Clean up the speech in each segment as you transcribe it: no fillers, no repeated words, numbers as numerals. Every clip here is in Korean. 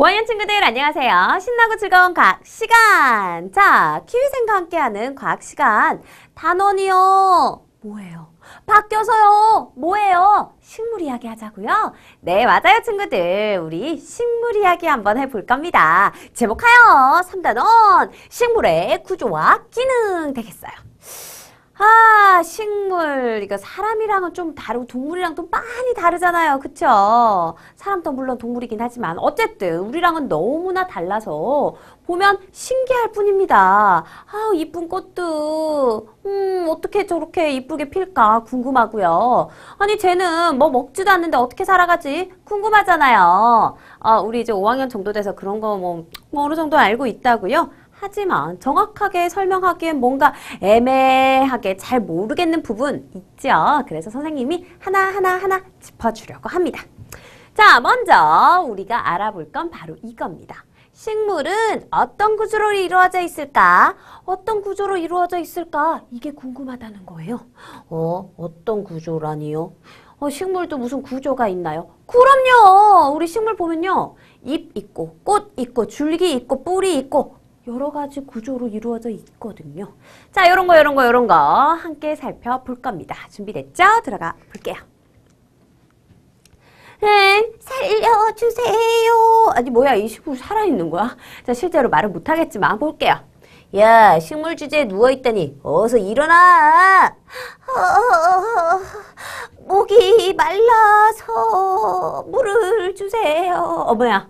5학년 친구들 안녕하세요. 신나고 즐거운 과학 시간. 자, 키위생과 함께하는 과학 시간. 단원이요. 뭐예요? 바뀌어서요. 뭐예요? 식물 이야기 하자고요? 네, 맞아요, 친구들. 우리 식물 이야기 한번 해볼 겁니다. 제목하여 3단원 식물의 구조와 기능 되겠어요. 아, 식물. 이거 사람이랑은 좀 다르고 동물이랑 또 많이 다르잖아요. 그쵸? 사람도 물론 동물이긴 하지만 어쨌든 우리랑은 너무나 달라서 보면 신기할 뿐입니다. 아, 이쁜 꽃도 어떻게 저렇게 이쁘게 필까 궁금하고요. 아니, 쟤는 뭐 먹지도 않는데 어떻게 살아가지? 궁금하잖아요. 우리 이제 5학년 정도 돼서 그런 거 뭐 어느 정도 알고 있다고요? 하지만 정확하게 설명하기엔 뭔가 애매하게 잘 모르겠는 부분 있죠. 그래서 선생님이 하나하나 짚어주려고 합니다. 자, 먼저 우리가 알아볼 건 바로 이겁니다. 식물은 어떤 구조로 이루어져 있을까? 어떤 구조로 이루어져 있을까? 이게 궁금하다는 거예요. 어떤 구조라니요? 식물도 무슨 구조가 있나요? 그럼요! 우리 식물 보면요. 잎 있고, 꽃 있고, 줄기 있고, 뿌리 있고, 여러 가지 구조로 이루어져 있거든요. 자, 요런 거 함께 살펴볼 겁니다. 준비됐죠? 들어가 볼게요. 살려주세요. 아니, 뭐야, 이 식물 살아있는 거야? 자, 실제로 말을 못하겠지만 볼게요. 야, 식물 주제에 누워있다니 어서 일어나. 목이 말라서 물을 주세요. 뭐야,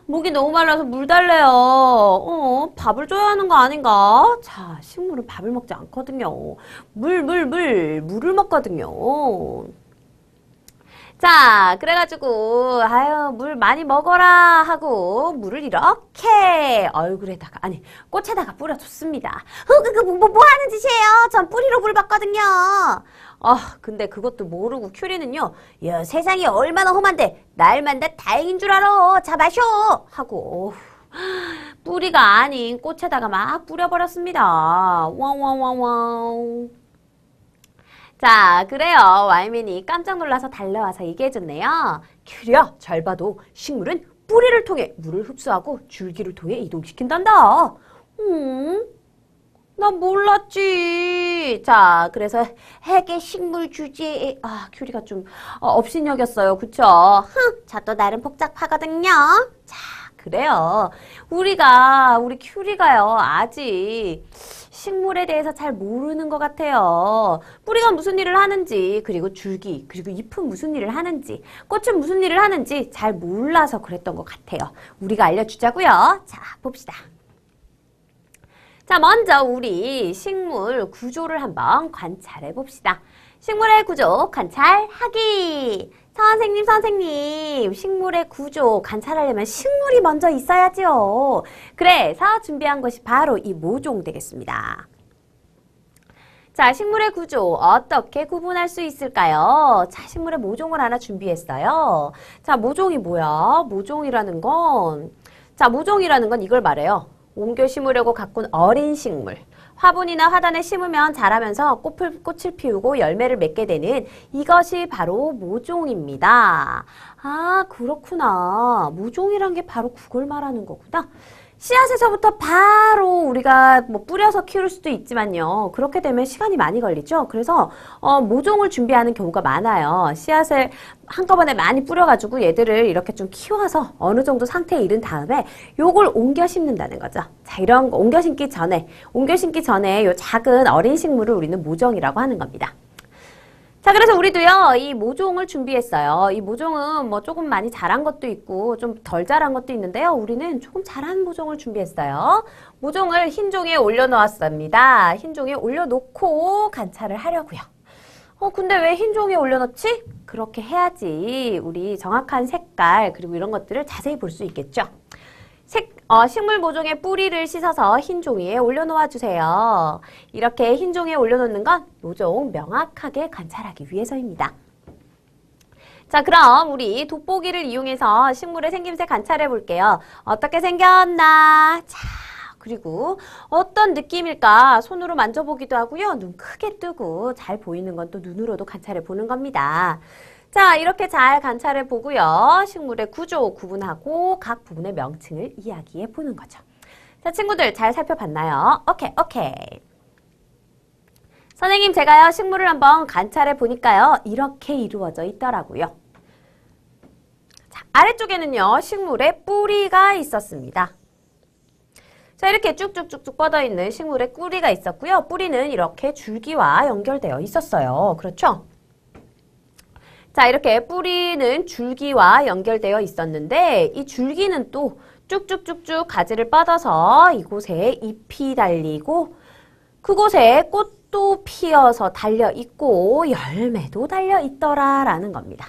목이 너무 말라서 물 달래요. 밥을 줘야 하는 거 아닌가? 자, 식물은 밥을 먹지 않거든요. 물을 먹거든요. 자, 그래가지고 아유, 물 많이 먹어라 하고 물을 이렇게 얼굴에다가, 아니, 꽃에다가 뿌려줬습니다. 뭐 하는 짓이에요? 전 뿌리로 물 받거든요. 근데 그것도 모르고 큐리는요, 야, 세상이 얼마나 험한데 날만 다 다행인 줄 알아. 자, 마셔 하고 뿌리가 아닌 꽃에다가 막 뿌려버렸습니다. 와와와와. 자, 그래요. 와이맨이 깜짝 놀라서 달려와서 얘기해줬네요. 큐리야, 잘 봐도 식물은 뿌리를 통해 물을 흡수하고 줄기를 통해 이동시킨단다. 난 몰랐지. 자, 그래서 핵의 식물 주제에, 큐리가 좀 업신여겼어요. 그쵸? 자, 또 나름 복잡하거든요. 자, 그래요. 우리 큐리가요, 아직 식물에 대해서 잘 모르는 것 같아요. 뿌리가 무슨 일을 하는지, 그리고 줄기, 그리고 잎은 무슨 일을 하는지, 꽃은 무슨 일을 하는지 잘 몰라서 그랬던 것 같아요. 우리가 알려주자고요. 자, 봅시다. 자, 먼저 우리 식물 구조를 한번 관찰해 봅시다. 식물의 구조 관찰하기. 선생님, 식물의 구조 관찰하려면 식물이 먼저 있어야죠. 그래서 준비한 것이 바로 이 모종 되겠습니다. 자, 식물의 구조 어떻게 구분할 수 있을까요? 자, 식물의 모종을 하나 준비했어요. 자, 모종이 뭐야? 모종이라는 건 이걸 말해요. 옮겨 심으려고 가꾼 어린 식물. 화분이나 화단에 심으면 자라면서 꽃을 피우고 열매를 맺게 되는 이것이 바로 모종입니다. 아, 그렇구나. 모종이란 게 바로 그걸 말하는 거구나. 씨앗에서부터 바로 우리가 뭐 뿌려서 키울 수도 있지만요. 그렇게 되면 시간이 많이 걸리죠. 그래서 모종을 준비하는 경우가 많아요. 씨앗을 한꺼번에 많이 뿌려가지고 얘들을 이렇게 좀 키워서 어느 정도 상태에 이른 다음에 요걸 옮겨 심는다는 거죠. 자, 이런 거 옮겨 심기 전에 요 작은 어린 식물을 우리는 모종이라고 하는 겁니다. 자, 그래서 우리도요, 이 모종을 준비했어요. 이 모종은 뭐 조금 많이 자란 것도 있고 좀 덜 자란 것도 있는데요. 우리는 조금 자란 모종을 준비했어요. 모종을 흰 종이에 올려놓았습니다. 흰 종이에 올려놓고 관찰을 하려고요. 근데 왜 흰 종이에 올려놓지? 그렇게 해야지 우리 정확한 색깔 그리고 이런 것들을 자세히 볼 수 있겠죠. 식물 모종의 뿌리를 씻어서 흰 종이에 올려놓아 주세요. 이렇게 흰 종이에 올려놓는 건 모종 명확하게 관찰하기 위해서입니다. 자, 그럼 우리 돋보기를 이용해서 식물의 생김새 관찰해 볼게요. 어떻게 생겼나? 자, 그리고 어떤 느낌일까 손으로 만져보기도 하고요. 눈 크게 뜨고 잘 보이는 건 또 눈으로도 관찰해 보는 겁니다. 자, 이렇게 잘 관찰해 보고요. 식물의 구조 구분하고 각 부분의 명칭을 이야기해 보는 거죠. 자, 친구들 잘 살펴봤나요? 오케이. 선생님, 제가요, 식물을 한번 관찰해 보니까요, 이렇게 이루어져 있더라고요. 자, 아래쪽에는요, 식물의 뿌리가 있었습니다. 자, 이렇게 쭉쭉쭉쭉 뻗어있는 식물의 뿌리가 있었고요. 뿌리는 이렇게 줄기와 연결되어 있었어요. 그렇죠? 자, 이렇게 뿌리는 줄기와 연결되어 있었는데 이 줄기는 또 쭉쭉쭉쭉 가지를 뻗어서 이곳에 잎이 달리고 그곳에 꽃도 피어서 달려있고 열매도 달려있더라라는 겁니다.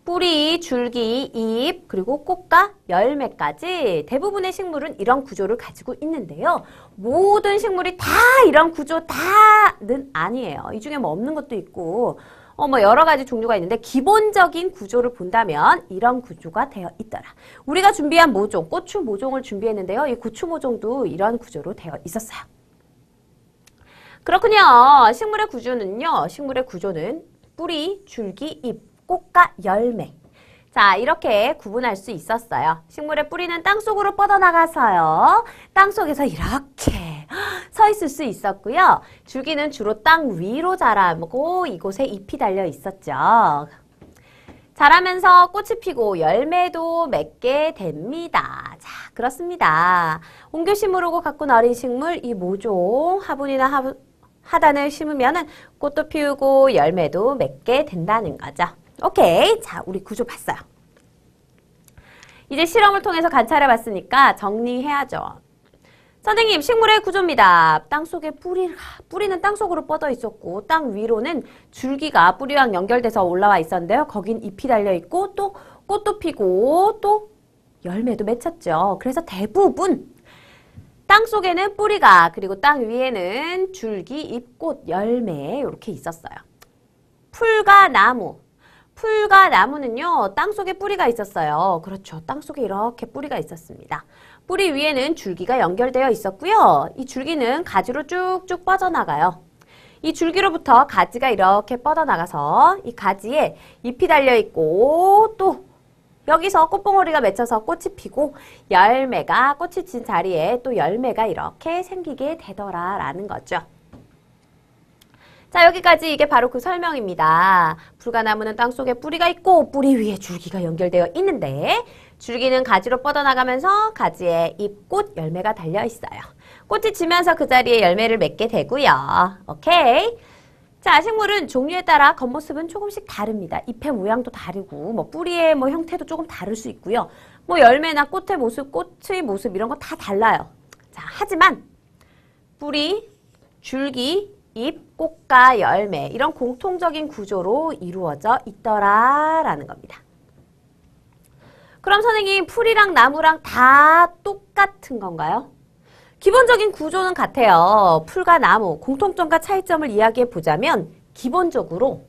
뿌리, 줄기, 잎, 그리고 꽃과 열매까지 대부분의 식물은 이런 구조를 가지고 있는데요. 모든 식물이 다 이런 구조 다는 아니에요. 이 중에 뭐 없는 것도 있고 뭐 여러 가지 종류가 있는데 기본적인 구조를 본다면 이런 구조가 되어 있더라. 우리가 준비한 모종, 고추 모종을 준비했는데요. 이 고추 모종도 이런 구조로 되어 있었어요. 그렇군요. 식물의 구조는 뿌리, 줄기, 잎, 꽃과 열매. 자, 이렇게 구분할 수 있었어요. 식물의 뿌리는 땅속으로 뻗어나가서요. 땅속에서 이렇게 서 있을 수 있었고요. 줄기는 주로 땅 위로 자라고 이곳에 잎이 달려 있었죠. 자라면서 꽃이 피고 열매도 맺게 됩니다. 자, 그렇습니다. 옹교식물하고 가꾼 어린 식물 이 모종 화분이나 하단을 심으면은 꽃도 피우고 열매도 맺게 된다는 거죠. 오케이. 자, 우리 구조 봤어요. 이제 실험을 통해서 관찰해 봤으니까 정리해야죠. 선생님, 식물의 구조입니다. 땅속에 뿌리는 땅속으로 뻗어 있었고 땅 위로는 줄기가 뿌리랑 연결돼서 올라와 있었는데요. 거긴 잎이 달려 있고 또 꽃도 피고 또 열매도 맺혔죠. 그래서 대부분 땅속에는 뿌리가 그리고 땅 위에는 줄기, 잎, 꽃, 열매 이렇게 있었어요. 풀과 나무는요. 땅속에 뿌리가 있었어요. 그렇죠. 땅속에 이렇게 뿌리가 있었습니다. 뿌리 위에는 줄기가 연결되어 있었고요. 이 줄기는 가지로 쭉쭉 뻗어나가요. 이 줄기로부터 가지가 이렇게 뻗어나가서 이 가지에 잎이 달려있고 또 여기서 꽃봉오리가 맺혀서 꽃이 피고 꽃이 진 자리에 또 열매가 이렇게 생기게 되더라라는 거죠. 자, 여기까지 이게 바로 그 설명입니다. 풀과 나무는 땅속에 뿌리가 있고 뿌리 위에 줄기가 연결되어 있는데 줄기는 가지로 뻗어나가면서 가지에 잎, 꽃, 열매가 달려있어요. 꽃이 지면서 그 자리에 열매를 맺게 되고요. 오케이. 자, 식물은 종류에 따라 겉모습은 조금씩 다릅니다. 잎의 모양도 다르고 뭐 뿌리의 뭐 형태도 조금 다를 수 있고요. 뭐 열매나 꽃의 모습 이런 거 다 달라요. 자, 하지만 뿌리, 줄기, 잎, 꽃과 열매 이런 공통적인 구조로 이루어져 있더라라는 겁니다. 그럼 선생님, 풀이랑 나무랑 다 똑같은 건가요? 기본적인 구조는 같아요. 풀과 나무, 공통점과 차이점을 이야기해 보자면 기본적으로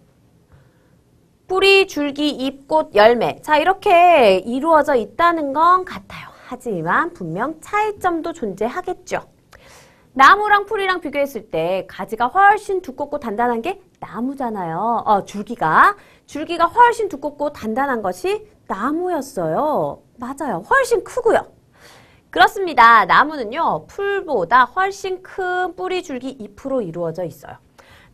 뿌리, 줄기, 잎, 꽃, 열매 자, 이렇게 이루어져 있다는 건 같아요. 하지만 분명 차이점도 존재하겠죠. 나무랑 풀이랑 비교했을 때 가지가 훨씬 두껍고 단단한 게 나무잖아요. 줄기가 훨씬 두껍고 단단한 것이 나무였어요. 맞아요. 훨씬 크고요. 그렇습니다. 나무는요. 풀보다 훨씬 큰 뿌리, 줄기, 잎으로 이루어져 있어요.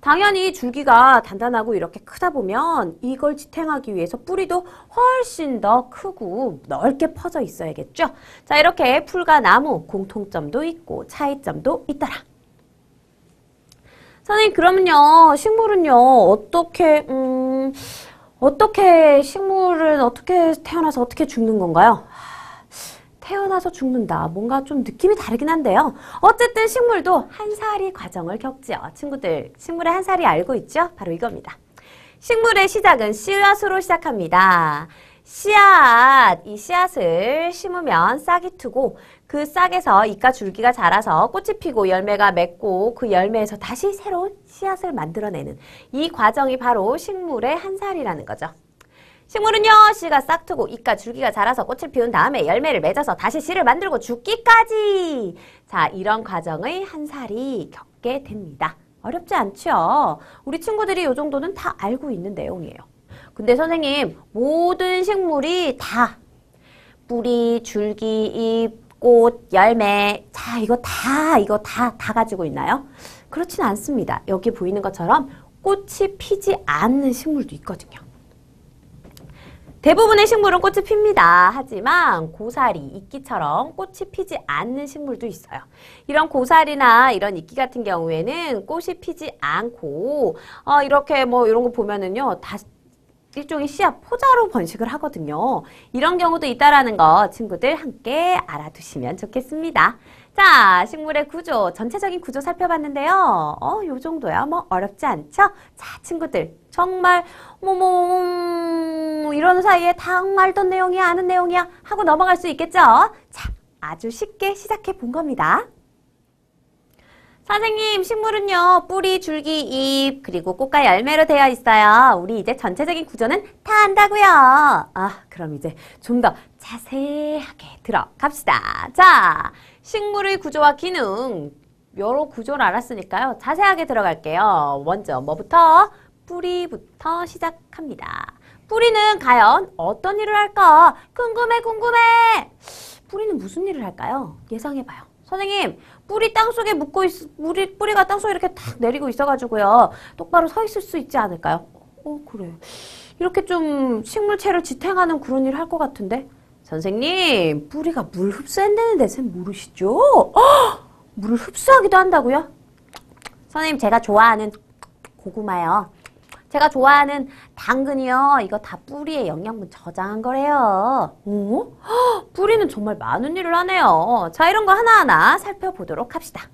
당연히 줄기가 단단하고 이렇게 크다 보면 이걸 지탱하기 위해서 뿌리도 훨씬 더 크고 넓게 퍼져 있어야겠죠. 자, 이렇게 풀과 나무 공통점도 있고 차이점도 있더라. 선생님, 그러면요. 식물은요. 식물은 어떻게 태어나서 어떻게 죽는 건가요? 태어나서 죽는다. 뭔가 좀 느낌이 다르긴 한데요. 어쨌든 식물도 한 살이 과정을 겪지요. 친구들, 식물의 한 살이 알고 있죠? 바로 이겁니다. 식물의 시작은 씨앗으로 시작합니다. 이 씨앗을 심으면 싹이 트고 그 싹에서 잎과 줄기가 자라서 꽃이 피고 열매가 맺고 그 열매에서 다시 새로운 씨앗을 만들어내는 이 과정이 바로 식물의 한 살이라는 거죠. 식물은요, 씨가 싹트고 잎과 줄기가 자라서 꽃을 피운 다음에 열매를 맺어서 다시 씨를 만들고 죽기까지. 자, 이런 과정을 한 살이 겪게 됩니다. 어렵지 않죠? 우리 친구들이 이 정도는 다 알고 있는 내용이에요. 근데 선생님, 모든 식물이 다 뿌리, 줄기, 잎, 꽃, 열매, 자, 이거 다 가지고 있나요? 그렇진 않습니다. 여기 보이는 것처럼 꽃이 피지 않는 식물도 있거든요. 대부분의 식물은 꽃이 핍니다. 하지만 고사리, 이끼처럼 꽃이 피지 않는 식물도 있어요. 이런 고사리나 이런 이끼 같은 경우에는 꽃이 피지 않고 이렇게 뭐 이런 거 보면은요, 다 일종의 씨앗 포자로 번식을 하거든요. 이런 경우도 있다라는 거 친구들 함께 알아두시면 좋겠습니다. 자, 식물의 구조, 전체적인 구조 살펴봤는데요. 요 정도야 뭐 어렵지 않죠? 자, 친구들 정말 이런 사이에 다 알던 내용이야, 아는 내용이야 하고 넘어갈 수 있겠죠? 자, 아주 쉽게 시작해 본 겁니다. 선생님, 식물은요, 뿌리, 줄기, 잎, 그리고 꽃과 열매로 되어 있어요. 우리 이제 전체적인 구조는 다 안다고요. 그럼 이제 좀 더 자세하게 들어갑시다. 자, 식물의 구조와 기능, 여러 구조를 알았으니까요. 자세하게 들어갈게요. 먼저 뭐부터? 뿌리부터 시작합니다. 뿌리는 과연 어떤 일을 할까? 궁금해. 뿌리는 무슨 일을 할까요? 예상해봐요. 선생님, 뿌리 땅속에 뿌리가 땅속에 이렇게 탁 내리고 있어가지고요. 똑바로 서 있을 수 있지 않을까요? 그래. 이렇게 좀 식물체를 지탱하는 그런 일을 할 것 같은데? 선생님, 뿌리가 물 흡수한다는 데는 모르시죠? 물을 흡수하기도 한다고요? 선생님, 제가 좋아하는 고구마요. 제가 좋아하는 당근이요. 이거 다 뿌리에 영양분 저장한 거래요. 뿌리는 정말 많은 일을 하네요. 자, 이런 거 하나하나 살펴보도록 합시다.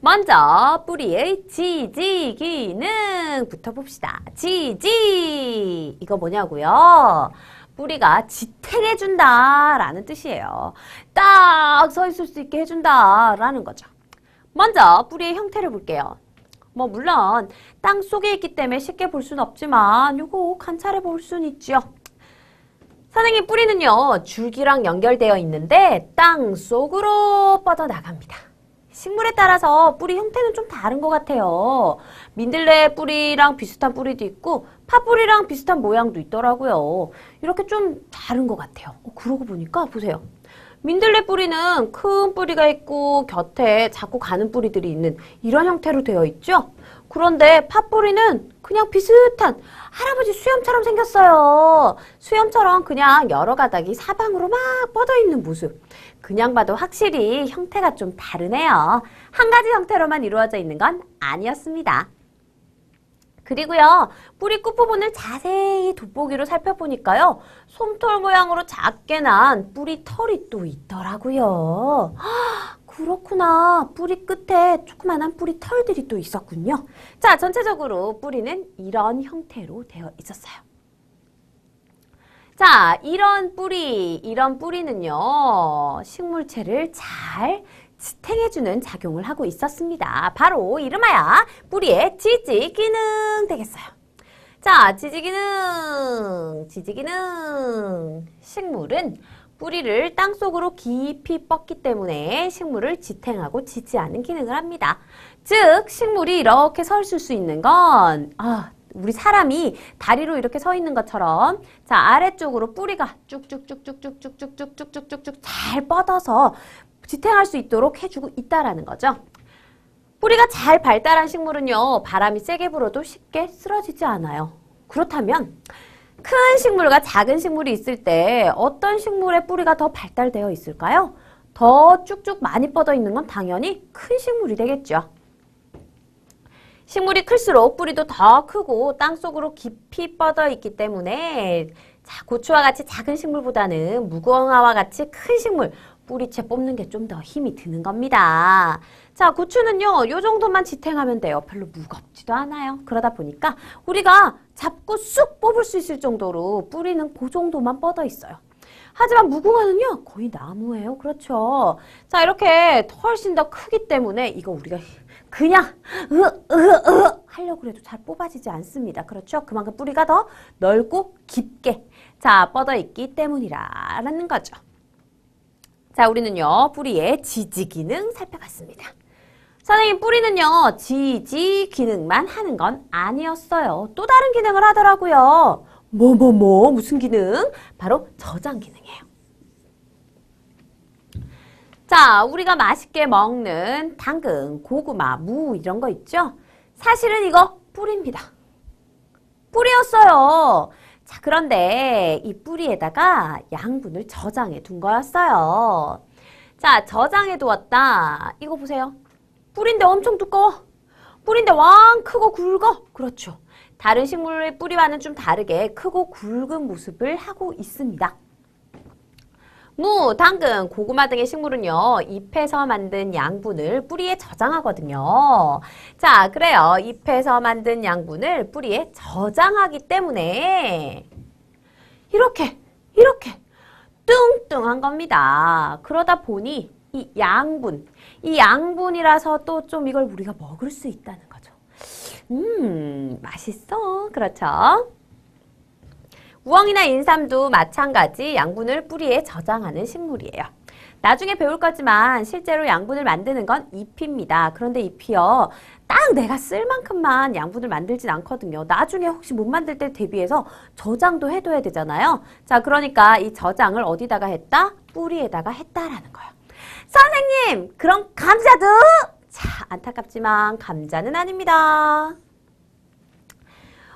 먼저 뿌리의 지지 기능부터 봅시다. 지지! 이거 뭐냐고요? 뿌리가 지탱해준다 라는 뜻이에요. 딱 서 있을 수 있게 해준다 라는 거죠. 먼저 뿌리의 형태를 볼게요. 물론 땅 속에 있기 때문에 쉽게 볼 수는 없지만 요거 관찰해 볼 수는 있죠. 선생님, 뿌리는요, 줄기랑 연결되어 있는데 땅 속으로 뻗어나갑니다. 식물에 따라서 뿌리 형태는 좀 다른 것 같아요. 민들레 뿌리랑 비슷한 뿌리도 있고 파뿌리랑 비슷한 모양도 있더라고요. 이렇게 좀 다른 것 같아요. 그러고 보니까 보세요. 민들레 뿌리는 큰 뿌리가 있고 곁에 자꾸 가는 뿌리들이 있는 이런 형태로 되어 있죠? 그런데 팥뿌리는 그냥 비슷한 할아버지 수염처럼 생겼어요. 수염처럼 그냥 여러 가닥이 사방으로 막 뻗어 있는 모습. 그냥 봐도 확실히 형태가 좀 다르네요. 한 가지 형태로만 이루어져 있는 건 아니었습니다. 그리고요, 뿌리 끝부분을 자세히 돋보기로 살펴보니까요, 솜털 모양으로 작게 난 뿌리 털이 또 있더라고요. 그렇구나. 뿌리 끝에 조그만한 뿌리 털들이 또 있었군요. 자, 전체적으로 뿌리는 이런 형태로 되어 있었어요. 자, 이런 뿌리는요, 식물체를 잘 지탱해주는 작용을 하고 있었습니다. 바로 이름하여 뿌리의 지지 기능 되겠어요. 자, 지지 기능. 식물은 뿌리를 땅속으로 깊이 뻗기 때문에 식물을 지탱하고 지지하는 기능을 합니다. 즉, 식물이 이렇게 서 있을 수 있는 건 우리 사람이 다리로 이렇게 서 있는 것처럼 자, 아래쪽으로 뿌리가 쭉쭉쭉쭉쭉쭉쭉쭉쭉쭉쭉 잘 뻗어서 지탱할 수 있도록 해주고 있다라는 거죠. 뿌리가 잘 발달한 식물은요, 바람이 세게 불어도 쉽게 쓰러지지 않아요. 그렇다면 큰 식물과 작은 식물이 있을 때 어떤 식물의 뿌리가 더 발달되어 있을까요? 더 쭉쭉 많이 뻗어 있는 건 당연히 큰 식물이 되겠죠. 식물이 클수록 뿌리도 더 크고 땅속으로 깊이 뻗어 있기 때문에 자, 고추와 같이 작은 식물보다는 무궁화와 같이 큰 식물, 뿌리채 뽑는 게 좀 더 힘이 드는 겁니다. 자, 고추는요, 요 정도만 지탱하면 돼요. 별로 무겁지도 않아요. 그러다 보니까 우리가 잡고 쑥 뽑을 수 있을 정도로 뿌리는 그 정도만 뻗어 있어요. 하지만 무궁화는요, 거의 나무예요. 그렇죠? 자, 이렇게 훨씬 더 크기 때문에 이거 우리가 그냥 하려고 해도 잘 뽑아지지 않습니다. 그렇죠? 그만큼 뿌리가 더 넓고 깊게 자 뻗어 있기 때문이라는 거죠. 자, 우리는요 뿌리의 지지 기능 살펴봤습니다. 선생님, 뿌리는요 지지 기능만 하는 건 아니었어요. 또 다른 기능을 하더라고요. 무슨 기능? 바로 저장 기능이에요. 자, 우리가 맛있게 먹는 당근, 고구마, 무 이런 거 있죠? 사실은 이거 뿌리입니다. 뿌리였어요. 자, 그런데 이 뿌리에다가 양분을 저장해 둔 거였어요. 자, 저장해 두었다. 이거 보세요. 뿌리인데 엄청 두꺼워. 뿌리인데 왕 크고 굵어. 그렇죠. 다른 식물의 뿌리와는 좀 다르게 크고 굵은 모습을 하고 있습니다. 무, 당근, 고구마 등의 식물은요, 잎에서 만든 양분을 뿌리에 저장하거든요. 자, 그래요. 잎에서 만든 양분을 뿌리에 저장하기 때문에 이렇게 뚱뚱한 겁니다. 그러다 보니 이 양분이라서 또 좀 이걸 우리가 먹을 수 있다는 거죠. 맛있어. 그렇죠? 우엉이나 인삼도 마찬가지 양분을 뿌리에 저장하는 식물이에요. 나중에 배울 거지만 실제로 양분을 만드는 건 잎입니다. 그런데 잎이요. 딱 내가 쓸 만큼만 양분을 만들진 않거든요. 나중에 혹시 못 만들 때 대비해서 저장도 해둬야 되잖아요. 자, 그러니까 이 저장을 어디다가 했다? 뿌리에다가 했다라는 거예요. 선생님, 그럼 감자도? 자, 안타깝지만 감자는 아닙니다.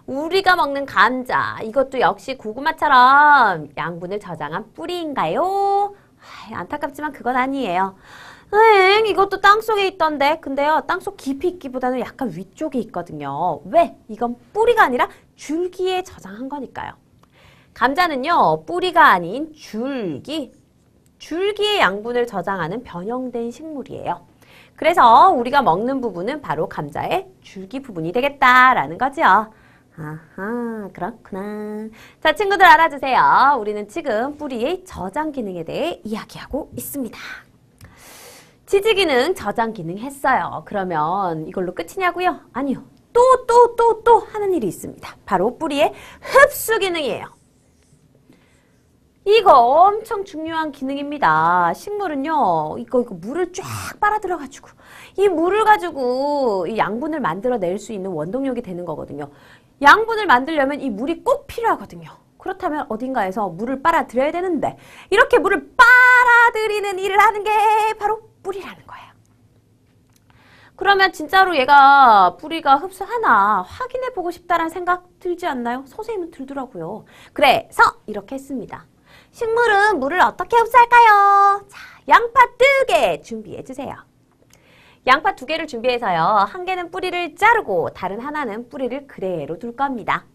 우리가 먹는 감자, 이것도 역시 고구마처럼 양분을 저장한 뿌리인가요? 안타깝지만 그건 아니에요. 이것도 땅속에 있던데. 근데요, 땅속 깊이 있기보다는 약간 위쪽에 있거든요. 왜? 이건 뿌리가 아니라 줄기에 저장한 거니까요. 감자는요, 뿌리가 아닌 줄기에 양분을 저장하는 변형된 식물이에요. 그래서 우리가 먹는 부분은 바로 감자의 줄기 부분이 되겠다라는 거죠. 아하, 그렇구나. 자, 친구들 알아주세요. 우리는 지금 뿌리의 저장 기능에 대해 이야기하고 있습니다. 지지 기능, 저장 기능 했어요. 그러면 이걸로 끝이냐고요? 아니요. 또 하는 일이 있습니다. 바로 뿌리의 흡수 기능이에요. 이거 엄청 중요한 기능입니다. 식물은요, 이거 물을 쫙 빨아들여가지고, 이 물을 가지고 이 양분을 만들어낼 수 있는 원동력이 되는 거거든요. 양분을 만들려면 이 물이 꼭 필요하거든요. 그렇다면 어딘가에서 물을 빨아들여야 되는데, 이렇게 물을 빨아들이는 일을 하는 게 바로 뿌리라는 거예요. 그러면 진짜로 얘가 뿌리가 흡수하나 확인해보고 싶다라는 생각 들지 않나요? 선생님은 들더라고요. 그래서 이렇게 했습니다. 식물은 물을 어떻게 흡수할까요? 자, 양파 2개 준비해주세요. 양파 2개를 준비해서요. 한 개는 뿌리를 자르고 다른 하나는 뿌리를 그대로 둘 겁니다.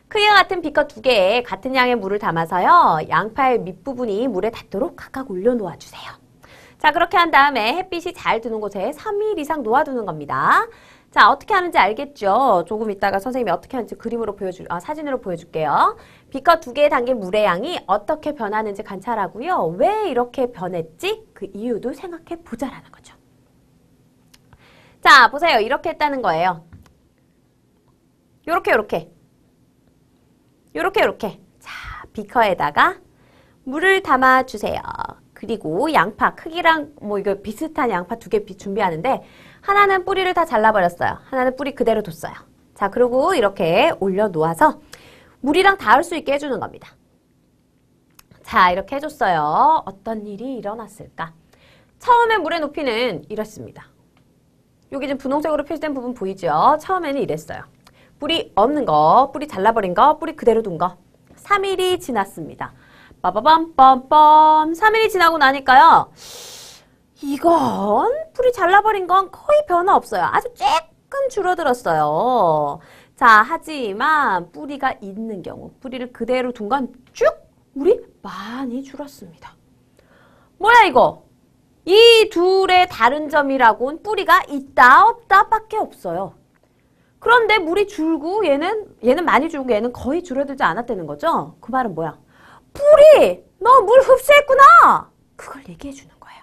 크기가 같은 비커 2개에 같은 양의 물을 담아서요. 양파의 밑부분이 물에 닿도록 각각 올려놓아주세요. 자, 그렇게 한 다음에 햇빛이 잘 드는 곳에 3일 이상 놓아두는 겁니다. 자, 어떻게 하는지 알겠죠? 조금 이따가 선생님이 어떻게 하는지 사진으로 보여줄게요. 비커 2개에 담긴 물의 양이 어떻게 변하는지 관찰하고요. 왜 이렇게 변했지? 그 이유도 생각해 보자라는 거죠. 자, 보세요. 이렇게 했다는 거예요. 요렇게. 자, 비커에다가 물을 담아주세요. 그리고 양파 크기랑 이거 비슷한 양파 2개 준비하는데 하나는 뿌리를 다 잘라버렸어요. 하나는 뿌리 그대로 뒀어요. 자, 그리고 이렇게 올려놓아서 물이랑 닿을 수 있게 해주는 겁니다. 자, 이렇게 해줬어요. 어떤 일이 일어났을까? 처음에 물의 높이는 이랬습니다. 여기 지금 분홍색으로 표시된 부분 보이죠? 처음에는 이랬어요. 뿌리 없는 거, 뿌리 잘라버린 거, 뿌리 그대로 둔 거. 3일이 지났습니다. 빠바밤빰빰. 3일이 지나고 나니까요. 이건 뿌리 잘라버린 건 거의 변화 없어요. 아주 조금 줄어들었어요. 자, 하지만 뿌리가 있는 경우, 뿌리를 그대로 둔 건 쭉 물이 많이 줄었습니다. 뭐야 이거? 이 둘의 다른 점이라고는 뿌리가 있다 없다 밖에 없어요. 그런데 물이 줄고 얘는 많이 줄고 얘는 거의 줄어들지 않았다는 거죠? 그 말은 뭐야? 뿌리! 너 물 흡수했구나! 그걸 얘기해 주는 거예요.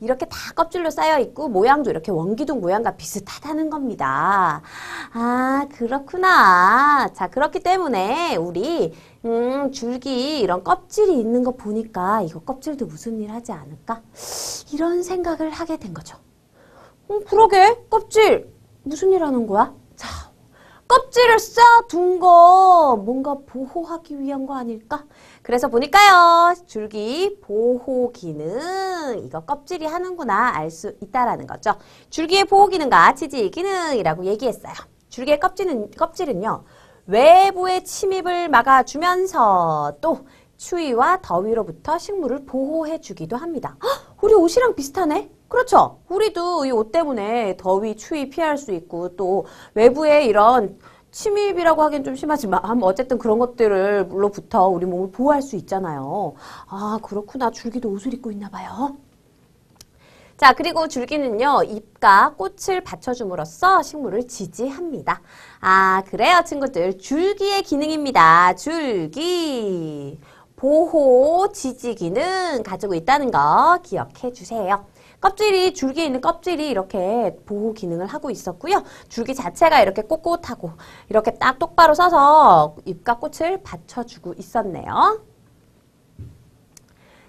이렇게 다 껍질로 쌓여 있고 모양도 이렇게 원기둥 모양과 비슷하다는 겁니다. 아, 그렇구나. 자, 그렇기 때문에 우리 줄기 이런 껍질이 있는 거 보니까 이거 껍질도 무슨 일 하지 않을까? 이런 생각을 하게 된 거죠. 그러게. 껍질 무슨 일 하는 거야? 자, 껍질을 쌓아둔 거 뭔가 보호하기 위한 거 아닐까? 그래서 보니까요. 줄기 보호 기능 이거 껍질이 하는구나 알 수 있다라는 거죠. 줄기의 보호 기능과 지지 기능이라고 얘기했어요. 줄기의 껍질은요. 외부의 침입을 막아주면서 또 추위와 더위로부터 식물을 보호해주기도 합니다. 헉, 우리 옷이랑 비슷하네? 그렇죠? 우리도 이 옷 때문에 더위, 추위 피할 수 있고 또 외부의 이런 침입이라고 하기엔 좀 심하지만 어쨌든 그런 것들로부터 우리 몸을 보호할 수 있잖아요. 아, 그렇구나. 줄기도 옷을 입고 있나 봐요. 자, 그리고 줄기는요, 잎과 꽃을 받쳐줌으로써 식물을 지지합니다. 아, 그래요, 친구들. 줄기의 기능입니다. 줄기. 보호, 지지 기능 가지고 있다는 거 기억해 주세요. 줄기에 있는 껍질이 이렇게 보호 기능을 하고 있었고요. 줄기 자체가 이렇게 꼿꼿하고 이렇게 딱 똑바로 서서 잎과 꽃을 받쳐주고 있었네요.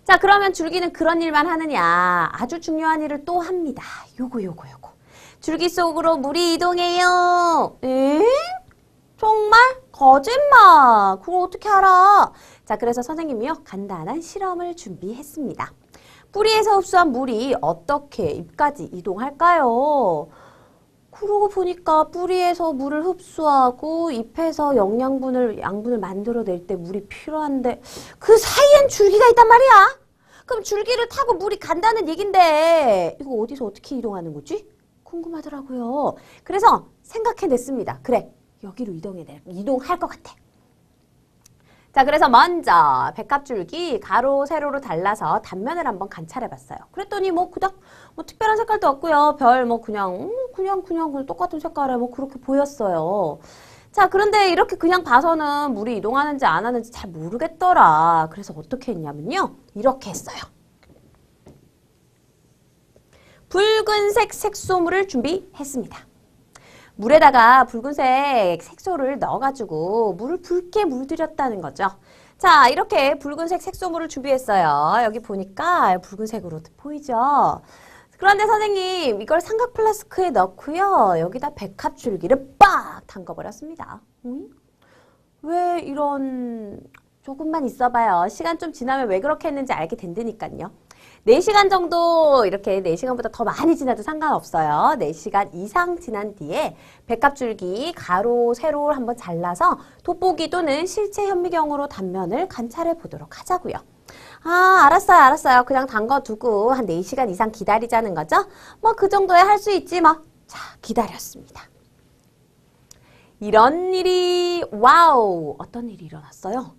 자, 그러면 줄기는 그런 일만 하느냐? 아주 중요한 일을 또 합니다. 요거. 줄기 속으로 물이 이동해요. 에? 정말? 거짓말. 그걸 어떻게 알아? 자, 그래서 선생님이요. 간단한 실험을 준비했습니다. 뿌리에서 흡수한 물이 어떻게 잎까지 이동할까요? 그러고 보니까 뿌리에서 물을 흡수하고 잎에서 양분을 만들어낼 때 물이 필요한데 그 사이엔 줄기가 있단 말이야. 그럼 줄기를 타고 물이 간다는 얘긴데 이거 어디서 어떻게 이동하는 거지? 궁금하더라고요. 그래서 생각해냈습니다. 그래, 여기로 이동할 것 같아. 자, 그래서 먼저 백합줄기 가로, 세로로 잘라서 단면을 한번 관찰해봤어요. 그랬더니 그닥 특별한 색깔도 없고요. 그냥 똑같은 색깔에 그렇게 보였어요. 자, 그런데 이렇게 그냥 봐서는 물이 이동하는지 안 하는지 잘 모르겠더라. 그래서 어떻게 했냐면요. 이렇게 했어요. 붉은색 색소물을 준비했습니다. 물에다가 붉은색 색소를 넣어가지고 물을 붉게 물들였다는 거죠. 자, 이렇게 붉은색 색소물을 준비했어요. 여기 보니까 붉은색으로 보이죠? 그런데 선생님, 이걸 삼각 플라스크에 넣고요. 여기다 백합줄기를 빡 담궈버렸습니다. 왜 이런... 조금만 있어봐요. 시간 좀 지나면 왜 그렇게 했는지 알게 된다니까요. 4시간 정도 이렇게 4시간보다 더 많이 지나도 상관없어요. 4시간 이상 지난 뒤에 백합줄기 가로, 세로를 한번 잘라서 돋보기 또는 실체 현미경으로 단면을 관찰해 보도록 하자고요. 아, 알았어요. 그냥 담궈두고 한 4시간 이상 기다리자는 거죠? 그 정도야 할 수 있지 뭐. 자, 기다렸습니다. 이런 일이, 와우, 어떤 일이 일어났어요?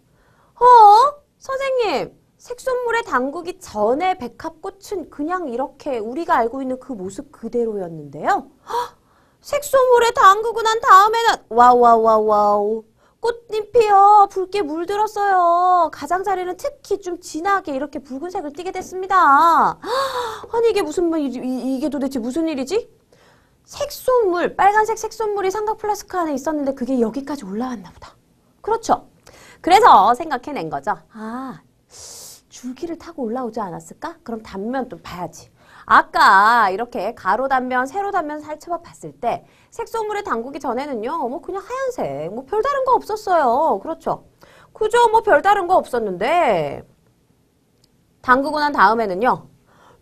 선생님, 색소물에 담그기 전에 백합꽃은 그냥 이렇게 우리가 알고 있는 그 모습 그대로였는데요. 색소물에 담그고 난 다음에는 와우. 꽃잎이요. 붉게 물들었어요. 가장자리는 특히 좀 진하게 이렇게 붉은색을 띠게 됐습니다. 아니 이게 도대체 무슨 일이지? 색소물, 빨간색 색소물이 삼각 플라스크 안에 있었는데 그게 여기까지 올라왔나 보다. 그렇죠? 그래서 생각해낸 거죠. 아, 줄기를 타고 올라오지 않았을까? 그럼 단면 또 봐야지. 아까 이렇게 가로 단면, 세로 단면 살펴봐 봤을 때 색소물에 담그기 전에는요. 그냥 하얀색, 별다른 거 없었어요. 그렇죠? 그죠? 별다른 거 없었는데 담그고 난 다음에는요.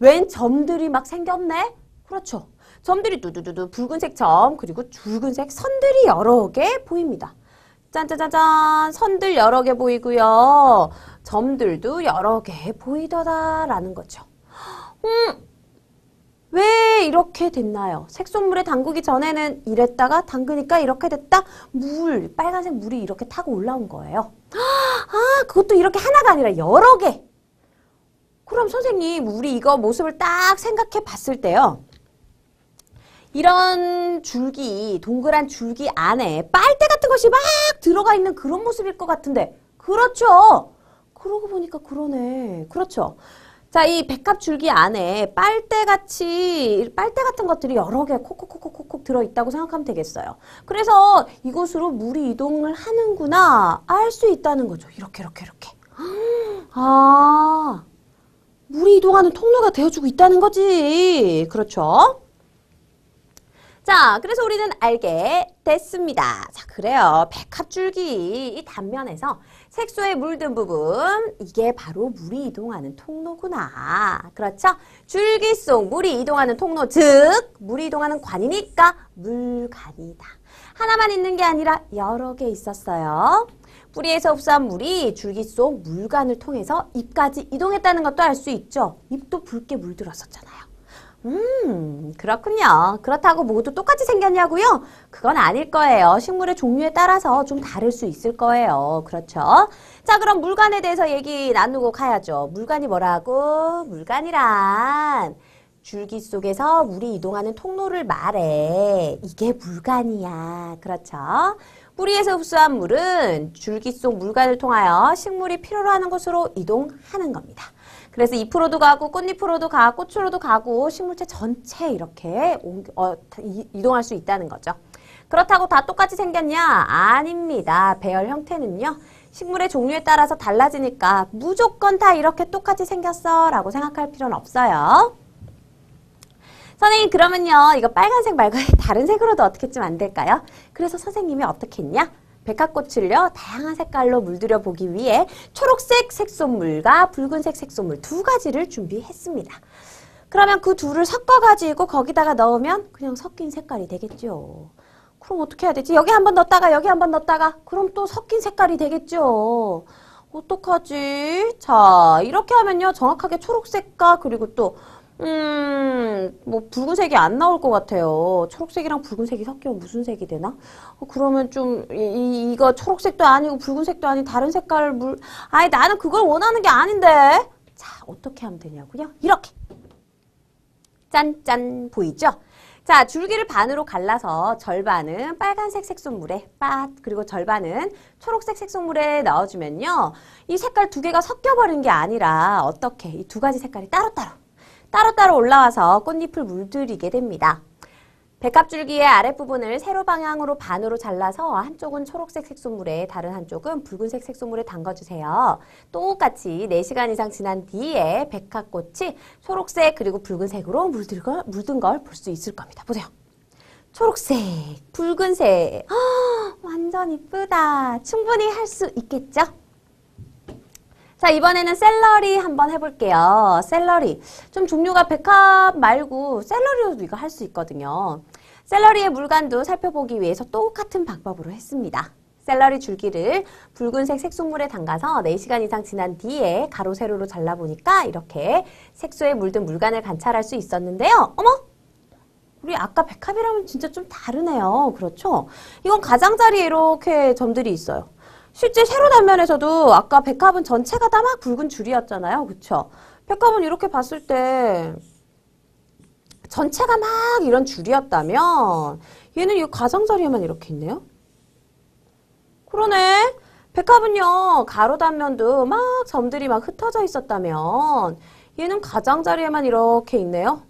웬 점들이 막 생겼네? 그렇죠? 점들이 두두두두 붉은색 점 그리고 붉은색 선들이 여러 개 보입니다. 짠짜자잔 선들 여러 개 보이고요. 점들도 여러 개 보이더라라는 거죠. 왜 이렇게 됐나요? 색소물에 담그기 전에는 이랬다가 담그니까 이렇게 됐다? 빨간색 물이 이렇게 타고 올라온 거예요. 아, 그것도 이렇게 하나가 아니라 여러 개. 그럼 선생님, 우리 이거 모습을 딱 생각해 봤을 때요. 이런 줄기, 동그란 줄기 안에 빨대 같은 것이 막 들어가 있는 그런 모습일 것 같은데. 그렇죠? 그러고 보니까 그러네. 그렇죠? 자, 이 백합 줄기 안에 빨대 같은 것들이 여러 개 콕콕콕콕콕 들어있다고 생각하면 되겠어요. 그래서 이곳으로 물이 이동을 하는구나 알 수 있다는 거죠. 이렇게. 아, 물이 이동하는 통로가 되어주고 있다는 거지. 그렇죠? 자, 그래서 우리는 알게 됐습니다. 자, 그래요. 백합줄기 이 단면에서 색소에 물든 부분, 이게 바로 물이 이동하는 통로구나. 그렇죠? 줄기 속 물이 이동하는 통로, 즉 물이 이동하는 관이니까 물관이다. 하나만 있는 게 아니라 여러 개 있었어요. 뿌리에서 흡수한 물이 줄기 속 물관을 통해서 잎까지 이동했다는 것도 알 수 있죠. 잎도 붉게 물들었었잖아요. 그렇군요. 그렇다고 모두 똑같이 생겼냐고요? 그건 아닐 거예요. 식물의 종류에 따라서 좀 다를 수 있을 거예요. 그렇죠? 자, 그럼 물관에 대해서 얘기 나누고 가야죠. 물관이 뭐라고? 물관이란 줄기 속에서 물이 이동하는 통로를 말해. 이게 물관이야. 그렇죠? 뿌리에서 흡수한 물은 줄기 속 물관을 통하여 식물이 필요로 하는 곳으로 이동하는 겁니다. 그래서 잎으로도 가고 꽃잎으로도 가고 꽃으로도 가고 식물체 전체 이렇게 이동할 수 있다는 거죠. 그렇다고 다 똑같이 생겼냐? 아닙니다. 배열 형태는요. 식물의 종류에 따라서 달라지니까 무조건 다 이렇게 똑같이 생겼어 라고 생각할 필요는 없어요. 선생님 그러면요. 이거 빨간색 말고 다른 색으로도 어떻게 좀 안 될까요? 그래서 선생님이 어떻게 했냐? 백합꽃을요. 다양한 색깔로 물들여 보기 위해 초록색 색소물과 붉은색 색소물 두 가지를 준비했습니다. 그러면 그 둘을 섞어가지고 거기다가 넣으면 그냥 섞인 색깔이 되겠죠. 그럼 어떻게 해야 되지? 여기 한번 넣었다가 여기 한번 넣었다가 그럼 또 섞인 색깔이 되겠죠. 어떡하지? 자, 이렇게 하면요. 정확하게 초록색과 그리고 또 뭐 붉은색이 안 나올 것 같아요. 초록색이랑 붉은색이 섞이면 무슨 색이 되나? 그러면 좀 이거 초록색도 아니고 붉은색도 아닌 다른 색깔 아니 나는 그걸 원하는 게 아닌데. 자, 어떻게 하면 되냐고요? 이렇게. 짠짠 보이죠? 자, 줄기를 반으로 갈라서 절반은 빨간색 색소물에 그리고 절반은 초록색 색소물에 넣어주면요. 이 색깔 두 개가 섞여버린 게 아니라 어떻게 이 두 가지 색깔이 따로따로 올라와서 꽃잎을 물들이게 됩니다. 백합줄기의 아랫부분을 세로 방향으로 반으로 잘라서 한쪽은 초록색 색소물에 다른 한쪽은 붉은색 색소물에 담가주세요. 똑같이 4시간 이상 지난 뒤에 백합꽃이 초록색 그리고 붉은색으로 물든 걸 볼 수 있을 겁니다. 보세요. 초록색, 붉은색. 완전 이쁘다. 충분히 할 수 있겠죠? 자, 이번에는 샐러리 한번 해볼게요. 샐러리. 좀 종류가 백합 말고 샐러리로도 이거 할 수 있거든요. 샐러리의 물관도 살펴보기 위해서 똑같은 방법으로 했습니다. 샐러리 줄기를 붉은색 색소물에 담가서 4시간 이상 지난 뒤에 가로 세로로 잘라보니까 이렇게 색소에 물든 물관을 관찰할 수 있었는데요. 어머! 우리 아까 백합이랑은 진짜 좀 다르네요. 그렇죠? 이건 가장자리에 이렇게 점들이 있어요. 실제 세로 단면에서도 아까 백합은 전체가 다 막 붉은 줄이었잖아요. 그쵸? 백합은 이렇게 봤을 때 전체가 막 이런 줄이었다면 얘는 이 가장자리에만 이렇게 있네요. 그러네. 백합은요. 가로 단면도 막 점들이 막 흩어져 있었다면 얘는 가장자리에만 이렇게 있네요.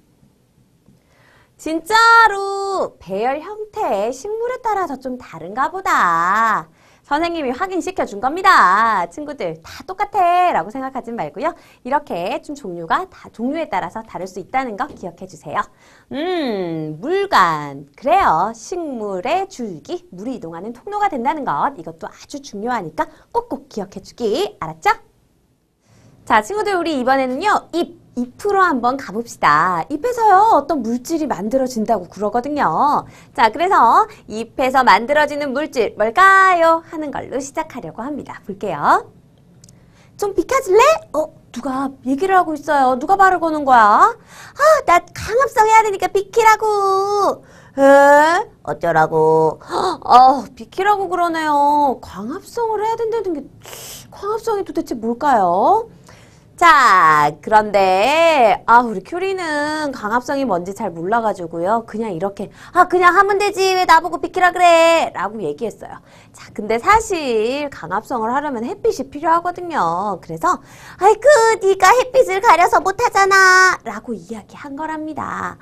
진짜로 배열 형태, 식물에 따라서 좀 다른가 보다. 선생님이 확인시켜 준 겁니다. 친구들 다 똑같아 라고 생각하지 말고요. 이렇게 좀 종류에 따라서 다를 수 있다는 거 기억해 주세요. 물관. 그래요. 식물의 줄기, 물이 이동하는 통로가 된다는 것. 이것도 아주 중요하니까 꼭꼭 기억해 주기. 알았죠? 자, 친구들 우리 이번에는요. 잎으로 한번 가봅시다. 잎에서요 어떤 물질이 만들어진다고 그러거든요. 자, 그래서 잎에서 만들어지는 물질 뭘까요? 하는 걸로 시작하려고 합니다. 볼게요. 좀 비켜줄래? 누가 얘기를 하고 있어요. 누가 말을 거는 거야? 나 강압성 해야 되니까 비키라고. 에? 어쩌라고? 비키라고 그러네요. 강압성을 해야 된다는 게 광합성이 도대체 뭘까요? 자, 그런데 우리 큐리는 강압성이 뭔지 잘 몰라가지고요. 그냥 이렇게 그냥 하면 되지 왜 나보고 비키라 그래 라고 얘기했어요. 자, 근데 사실 강압성을 하려면 햇빛이 필요하거든요. 그래서 네가 햇빛을 가려서 못하잖아 라고 이야기한 거랍니다.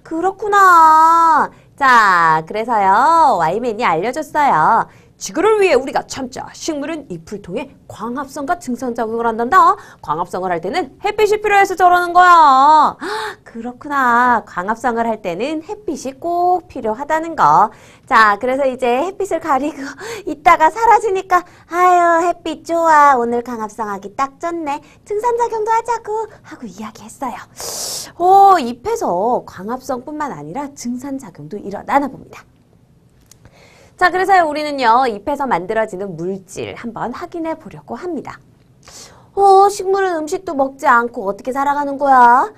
그렇구나. 자, 그래서요 Y맨이 알려줬어요. 지구를 위해 우리가 참자. 식물은 잎을 통해 광합성과 증산작용을 한단다. 광합성을 할 때는 햇빛이 필요해서 저러는 거야. 그렇구나. 광합성을 할 때는 햇빛이 꼭 필요하다는 거. 자, 그래서 이제 햇빛을 가리고 있다가 사라지니까 햇빛 좋아. 오늘 광합성하기 딱 좋네. 증산작용도 하자고 하고 이야기했어요. 잎에서 광합성뿐만 아니라 증산작용도 일어나나 봅니다. 자, 그래서 우리는요, 잎에서 만들어지는 물질 한번 확인해 보려고 합니다. 식물은 음식도 먹지 않고 어떻게 살아가는 거야?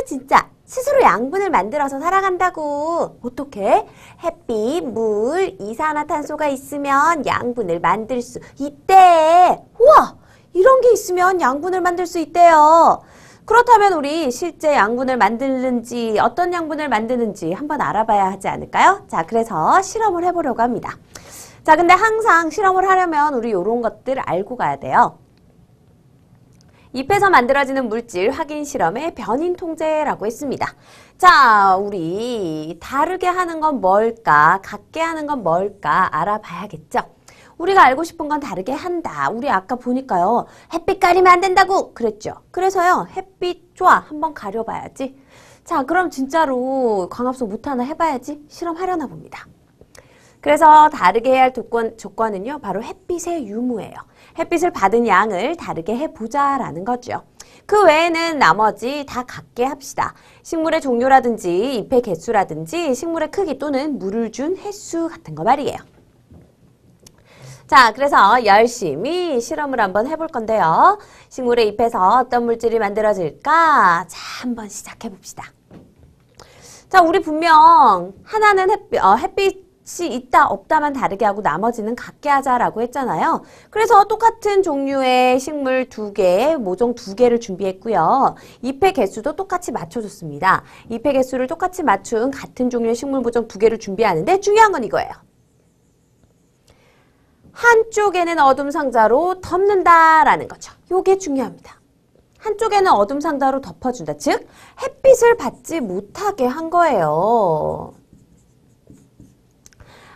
진짜. 스스로 양분을 만들어서 살아간다고. 어떻게? 햇빛, 물, 이산화탄소가 있으면 양분을 만들 수 있대. 우와! 이런 게 있으면 양분을 만들 수 있대요. 그렇다면 우리 실제 양분을 만드는지 어떤 양분을 만드는지 한번 알아봐야 하지 않을까요? 자, 그래서 실험을 해보려고 합니다. 자, 근데 항상 실험을 하려면 우리 이런 것들 알고 가야 돼요. 잎에서 만들어지는 물질 확인 실험의 변인 통제라고 했습니다. 자, 우리 다르게 하는 건 뭘까? 같게 하는 건 뭘까? 알아봐야겠죠? 우리가 알고 싶은 건 다르게 한다. 우리 아까 보니까요. 햇빛 가리면 안 된다고 그랬죠. 그래서요. 햇빛 좋아. 한번 가려봐야지. 자, 그럼 진짜로 광합성 못하나 해봐야지. 실험하려나 봅니다. 그래서 다르게 해야 할 조건은요. 바로 햇빛의 유무예요. 햇빛을 받은 양을 다르게 해보자라는 거죠. 그 외에는 나머지 다 같게 합시다. 식물의 종류라든지 잎의 개수라든지 식물의 크기 또는 물을 준 횟수 같은 거 말이에요. 자, 그래서 열심히 실험을 한번 해볼 건데요. 식물의 잎에서 어떤 물질이 만들어질까? 자, 한번 시작해 봅시다. 자, 우리 분명 하나는 햇빛이 있다 없다만 다르게 하고 나머지는 같게 하자라고 했잖아요. 그래서 똑같은 종류의 식물 2개, 모종 2개를 준비했고요. 잎의 개수도 똑같이 맞춰줬습니다. 잎의 개수를 똑같이 맞춘 같은 종류의 식물 모종 2개를 준비하는데 중요한 건 이거예요. 한쪽에는 어둠 상자로 덮는다라는 거죠. 요게 중요합니다. 한쪽에는 어둠 상자로 덮어준다. 즉, 햇빛을 받지 못하게 한 거예요.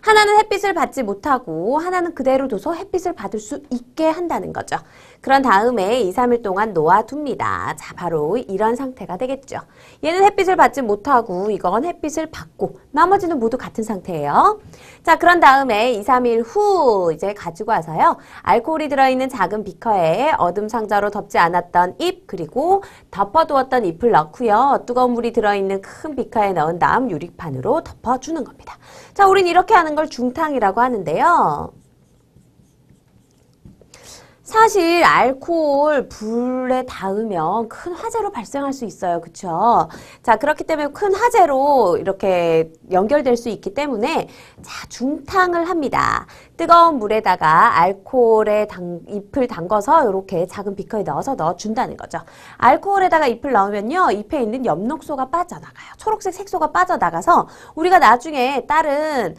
하나는 햇빛을 받지 못하고 하나는 그대로 둬서 햇빛을 받을 수 있게 한다는 거죠. 그런 다음에 2, 3일 동안 놓아둡니다. 자, 바로 이런 상태가 되겠죠. 얘는 햇빛을 받지 못하고 이건 햇빛을 받고 나머지는 모두 같은 상태예요. 자, 그런 다음에 2, 3일 후 이제 가지고 와서요. 알코올이 들어있는 작은 비커에 어둠 상자로 덮지 않았던 잎 그리고 덮어두었던 잎을 넣고요. 뜨거운 물이 들어있는 큰 비커에 넣은 다음 유리판으로 덮어주는 겁니다. 자, 우린 이렇게 하는 걸 중탕이라고 하는데요. 사실 알코올 불에 닿으면 큰 화재로 발생할 수 있어요. 그쵸? 자, 그렇기 때문에 큰 화재로 이렇게 연결될 수 있기 때문에 자, 중탕을 합니다. 뜨거운 물에다가 알코올에 잎을 담궈서 이렇게 작은 비커에 넣어서 넣어준다는 거죠. 알코올에다가 잎을 넣으면요. 잎에 있는 엽록소가 빠져나가요. 초록색 색소가 빠져나가서 우리가 나중에 다른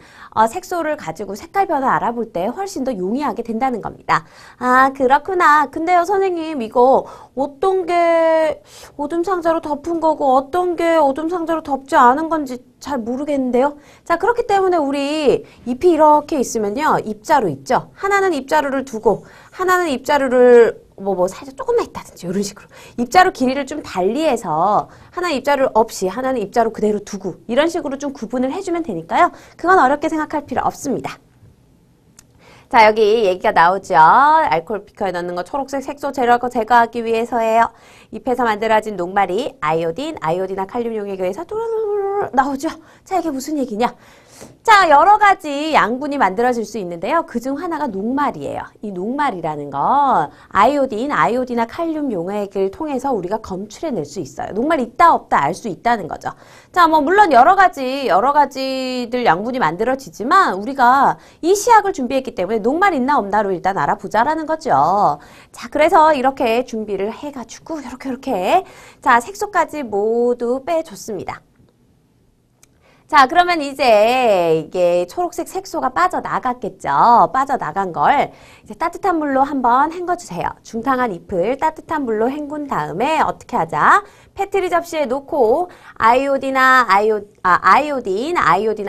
색소를 가지고 색깔 변화 알아볼 때 훨씬 더 용이하게 된다는 겁니다. 아, 그렇구나. 근데요, 선생님, 이거 어떤 게 어둠 상자로 덮은 거고 어떤 게 어둠 상자로 덮지 않은 건지 잘 모르겠는데요. 자, 그렇기 때문에 우리 잎이 이렇게 있으면요. 입자루 있죠? 하나는 입자루를 두고 하나는 입자루를 살짝 조금만 있다든지 이런 식으로 입자루 길이를 좀 달리해서 하나는 입자루 없이 하나는 입자루 그대로 두고 이런 식으로 좀 구분을 해주면 되니까요. 그건 어렵게 생각할 필요 없습니다. 자, 여기 얘기가 나오죠. 알코올 비커에 넣는 거 초록색 색소 제거하기 위해서예요. 잎에서 만들어진 녹말이 아이오딘, 아이오딘과 칼륨 용액에 의해서 나오죠? 자, 이게 무슨 얘기냐? 자, 여러 가지 양분이 만들어질 수 있는데요. 그중 하나가 녹말이에요. 이 녹말이라는 건 아이오디나 칼륨 용액을 통해서 우리가 검출해낼 수 있어요. 녹말이 있다 없다 알 수 있다는 거죠. 자, 뭐 물론 여러 가지들 양분이 만들어지지만 우리가 이 시약을 준비했기 때문에 녹말 있나 없나로 일단 알아보자라는 거죠. 자, 그래서 이렇게 준비를 해가지고 이렇게 자, 색소까지 모두 빼줬습니다. 자, 그러면 이제 이게 초록색 색소가 빠져나갔겠죠. 빠져나간 걸 이제 따뜻한 물로 한번 헹궈주세요. 중탕한 잎을 따뜻한 물로 헹군 다음에 어떻게 하자? 페트리 접시에 놓고 아이오디나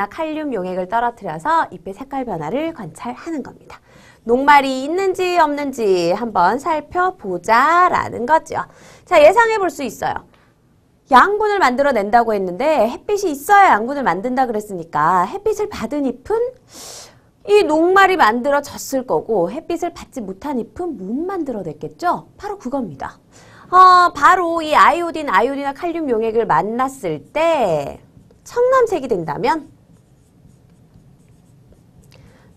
칼륨 용액을 떨어뜨려서 잎의 색깔 변화를 관찰하는 겁니다. 녹말이 있는지 없는지 한번 살펴보자라는 거죠. 자, 예상해 볼 수 있어요. 양분을 만들어낸다고 했는데 햇빛이 있어야 양분을 만든다 그랬으니까 햇빛을 받은 잎은 이 녹말이 만들어졌을 거고 햇빛을 받지 못한 잎은 못 만들어냈겠죠? 바로 그겁니다. 바로 이 아이오디나 칼륨 용액을 만났을 때 청남색이 된다면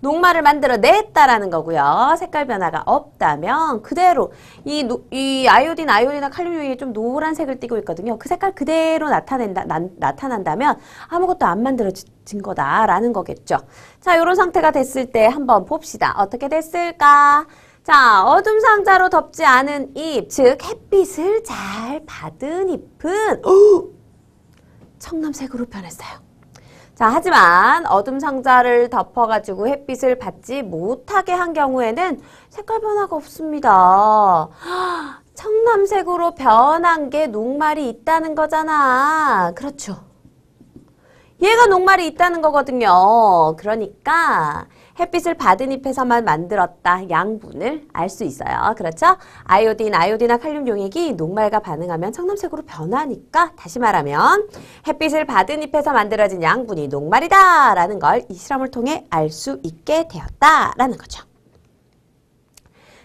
녹말을 만들어냈다라는 거고요. 색깔 변화가 없다면 그대로 이 아이오디나 칼륨 용액이 좀 노란색을 띠고 있거든요. 그 색깔 그대로 나타난다면 아무것도 안 만들어진 거다라는 거겠죠. 자, 이런 상태가 됐을 때 한번 봅시다. 어떻게 됐을까? 자, 어둠 상자로 덮지 않은 잎, 즉 햇빛을 잘 받은 잎은 청남색으로 변했어요. 자, 하지만 어둠 상자를 덮어가지고 햇빛을 받지 못하게 한 경우에는 색깔 변화가 없습니다. 청남색으로 변한 게 녹말이 있다는 거잖아. 그렇죠. 얘가 녹말이 있다는 거거든요. 그러니까 햇빛을 받은 잎에서만 만들었다 양분을 알 수 있어요. 그렇죠? 아이오디나 칼륨 용액이 녹말과 반응하면 청남색으로 변하니까 다시 말하면 햇빛을 받은 잎에서 만들어진 양분이 녹말이다 라는 걸 이 실험을 통해 알 수 있게 되었다라는 거죠.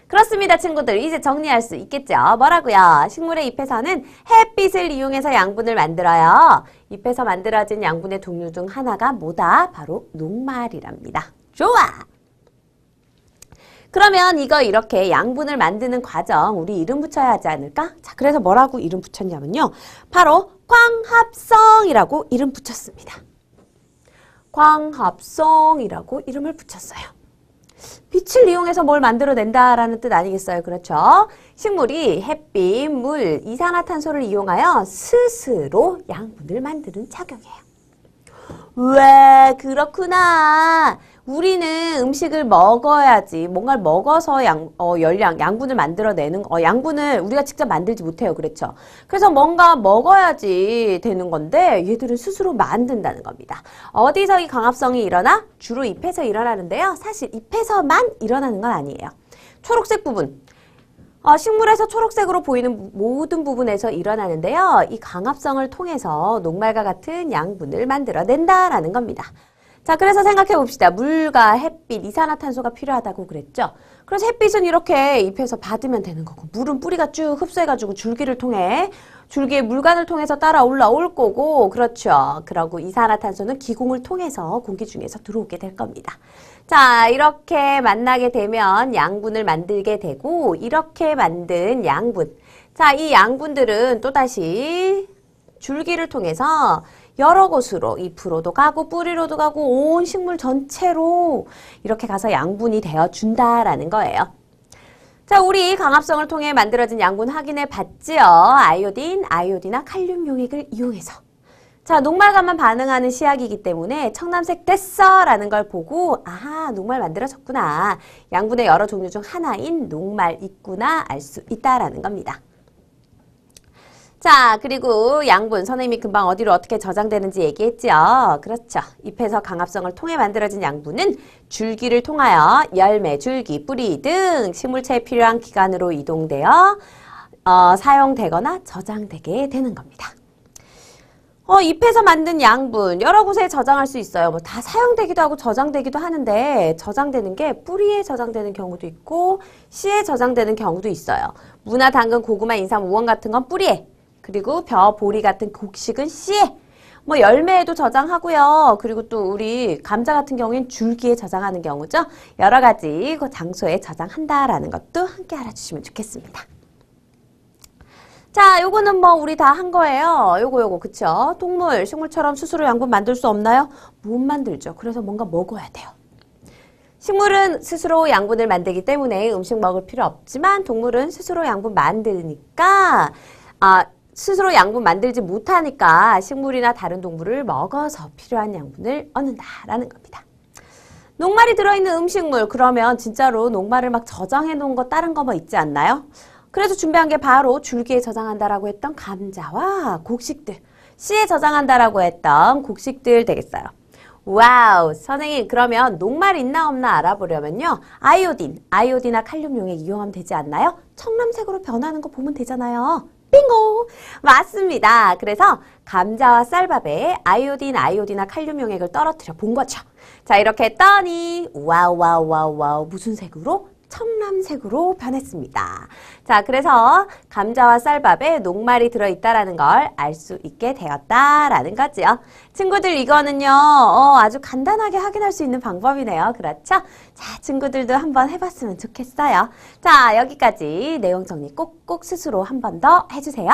그렇습니다, 친구들. 이제 정리할 수 있겠죠? 뭐라고요? 식물의 잎에서는 햇빛을 이용해서 양분을 만들어요. 잎에서 만들어진 양분의 종류 중 하나가 뭐다? 바로 녹말이랍니다. 좋아! 그러면 이거 이렇게 양분을 만드는 과정 우리 이름 붙여야 하지 않을까? 자, 그래서 뭐라고 이름 붙였냐면요. 바로 광합성이라고 이름 붙였습니다. 광합성이라고 이름을 붙였어요. 빛을 이용해서 뭘 만들어낸다라는 뜻 아니겠어요? 그렇죠? 식물이 햇빛, 물, 이산화탄소를 이용하여 스스로 양분을 만드는 작용이에요. 왜 그렇구나. 우리는 음식을 먹어야지 뭔가를 먹어서 양분을 만들어내는 양분을 우리가 직접 만들지 못해요. 그렇죠? 그래서 뭔가 먹어야지 되는 건데 얘들은 스스로 만든다는 겁니다. 어디서 이 광합성이 일어나? 주로 잎에서 일어나는데요. 사실 잎에서만 일어나는 건 아니에요. 초록색 부분. 식물에서 초록색으로 보이는 모든 부분에서 일어나는데요. 이 광합성을 통해서 녹말과 같은 양분을 만들어낸다라는 겁니다. 자, 그래서 생각해 봅시다. 물과 햇빛, 이산화탄소가 필요하다고 그랬죠? 그래서 햇빛은 이렇게 잎에서 받으면 되는 거고 물은 뿌리가 쭉 흡수해가지고 줄기의 물관을 통해서 따라 올라올 거고 그렇죠. 그러고 이산화탄소는 기공을 통해서 공기 중에서 들어오게 될 겁니다. 자, 이렇게 만나게 되면 양분을 만들게 되고 이렇게 만든 양분. 자, 이 양분들은 또다시 줄기를 통해서 여러 곳으로 잎으로도 가고 뿌리로도 가고 온 식물 전체로 이렇게 가서 양분이 되어준다라는 거예요. 자, 우리 광합성을 통해 만들어진 양분 확인해 봤지요. 아이오디나 칼륨 용액을 이용해서. 자, 녹말과만 반응하는 시약이기 때문에 청남색 됐어 라는 걸 보고 아하, 녹말 만들어졌구나. 양분의 여러 종류 중 하나인 녹말 있구나 알 수 있다라는 겁니다. 자, 그리고 양분, 선생님이 금방 어디로 어떻게 저장되는지 얘기했죠. 그렇죠. 잎에서 광합성을 통해 만들어진 양분은 줄기를 통하여 열매, 줄기, 뿌리 등 식물체에 필요한 기관으로 이동되어 사용되거나 저장되게 되는 겁니다. 잎에서 만든 양분 여러 곳에 저장할 수 있어요. 뭐 다 사용되기도 하고 저장되기도 하는데 저장되는 게 뿌리에 저장되는 경우도 있고 씨에 저장되는 경우도 있어요. 무나 당근, 고구마, 인삼, 우엉 같은 건 뿌리에 그리고 벼, 보리 같은 곡식은 씨에 뭐 열매에도 저장하고요. 그리고 또 우리 감자 같은 경우엔 줄기에 저장하는 경우죠. 여러 가지 그 장소에 저장한다라는 것도 함께 알아주시면 좋겠습니다. 자, 요거는 뭐 우리 다 한 거예요. 요거 그쵸? 동물, 식물처럼 스스로 양분 만들 수 없나요? 못 만들죠. 그래서 뭔가 먹어야 돼요. 식물은 스스로 양분을 만들기 때문에 음식 먹을 필요 없지만 동물은 스스로 양분 만드니까 스스로 양분 만들지 못하니까 식물이나 다른 동물을 먹어서 필요한 양분을 얻는다라는 겁니다. 녹말이 들어있는 음식물, 그러면 진짜로 녹말을 막 저장해 놓은 거 다른 거 뭐 있지 않나요? 그래서 준비한 게 바로 줄기에 저장한다라고 했던 감자와 곡식들, 씨에 저장한다라고 했던 곡식들 되겠어요. 와우, 선생님 그러면 녹말 있나 없나 알아보려면요. 아이오딘이나 칼륨 용액 이용하면 되지 않나요? 청람색으로 변하는 거 보면 되잖아요. 빙고! 맞습니다. 그래서 감자와 쌀밥에 아이오디나 칼륨 용액을 떨어뜨려 본 거죠. 자, 이렇게 했더니 와우 무슨 색으로? 청람색으로 변했습니다. 자, 그래서 감자와 쌀밥에 녹말이 들어있다라는 걸 알 수 있게 되었다라는 거죠. 친구들 이거는요, 아주 간단하게 확인할 수 있는 방법이네요. 그렇죠? 자, 친구들도 한번 해봤으면 좋겠어요. 자, 여기까지 내용 정리 꼭꼭 스스로 한 번 더 해주세요.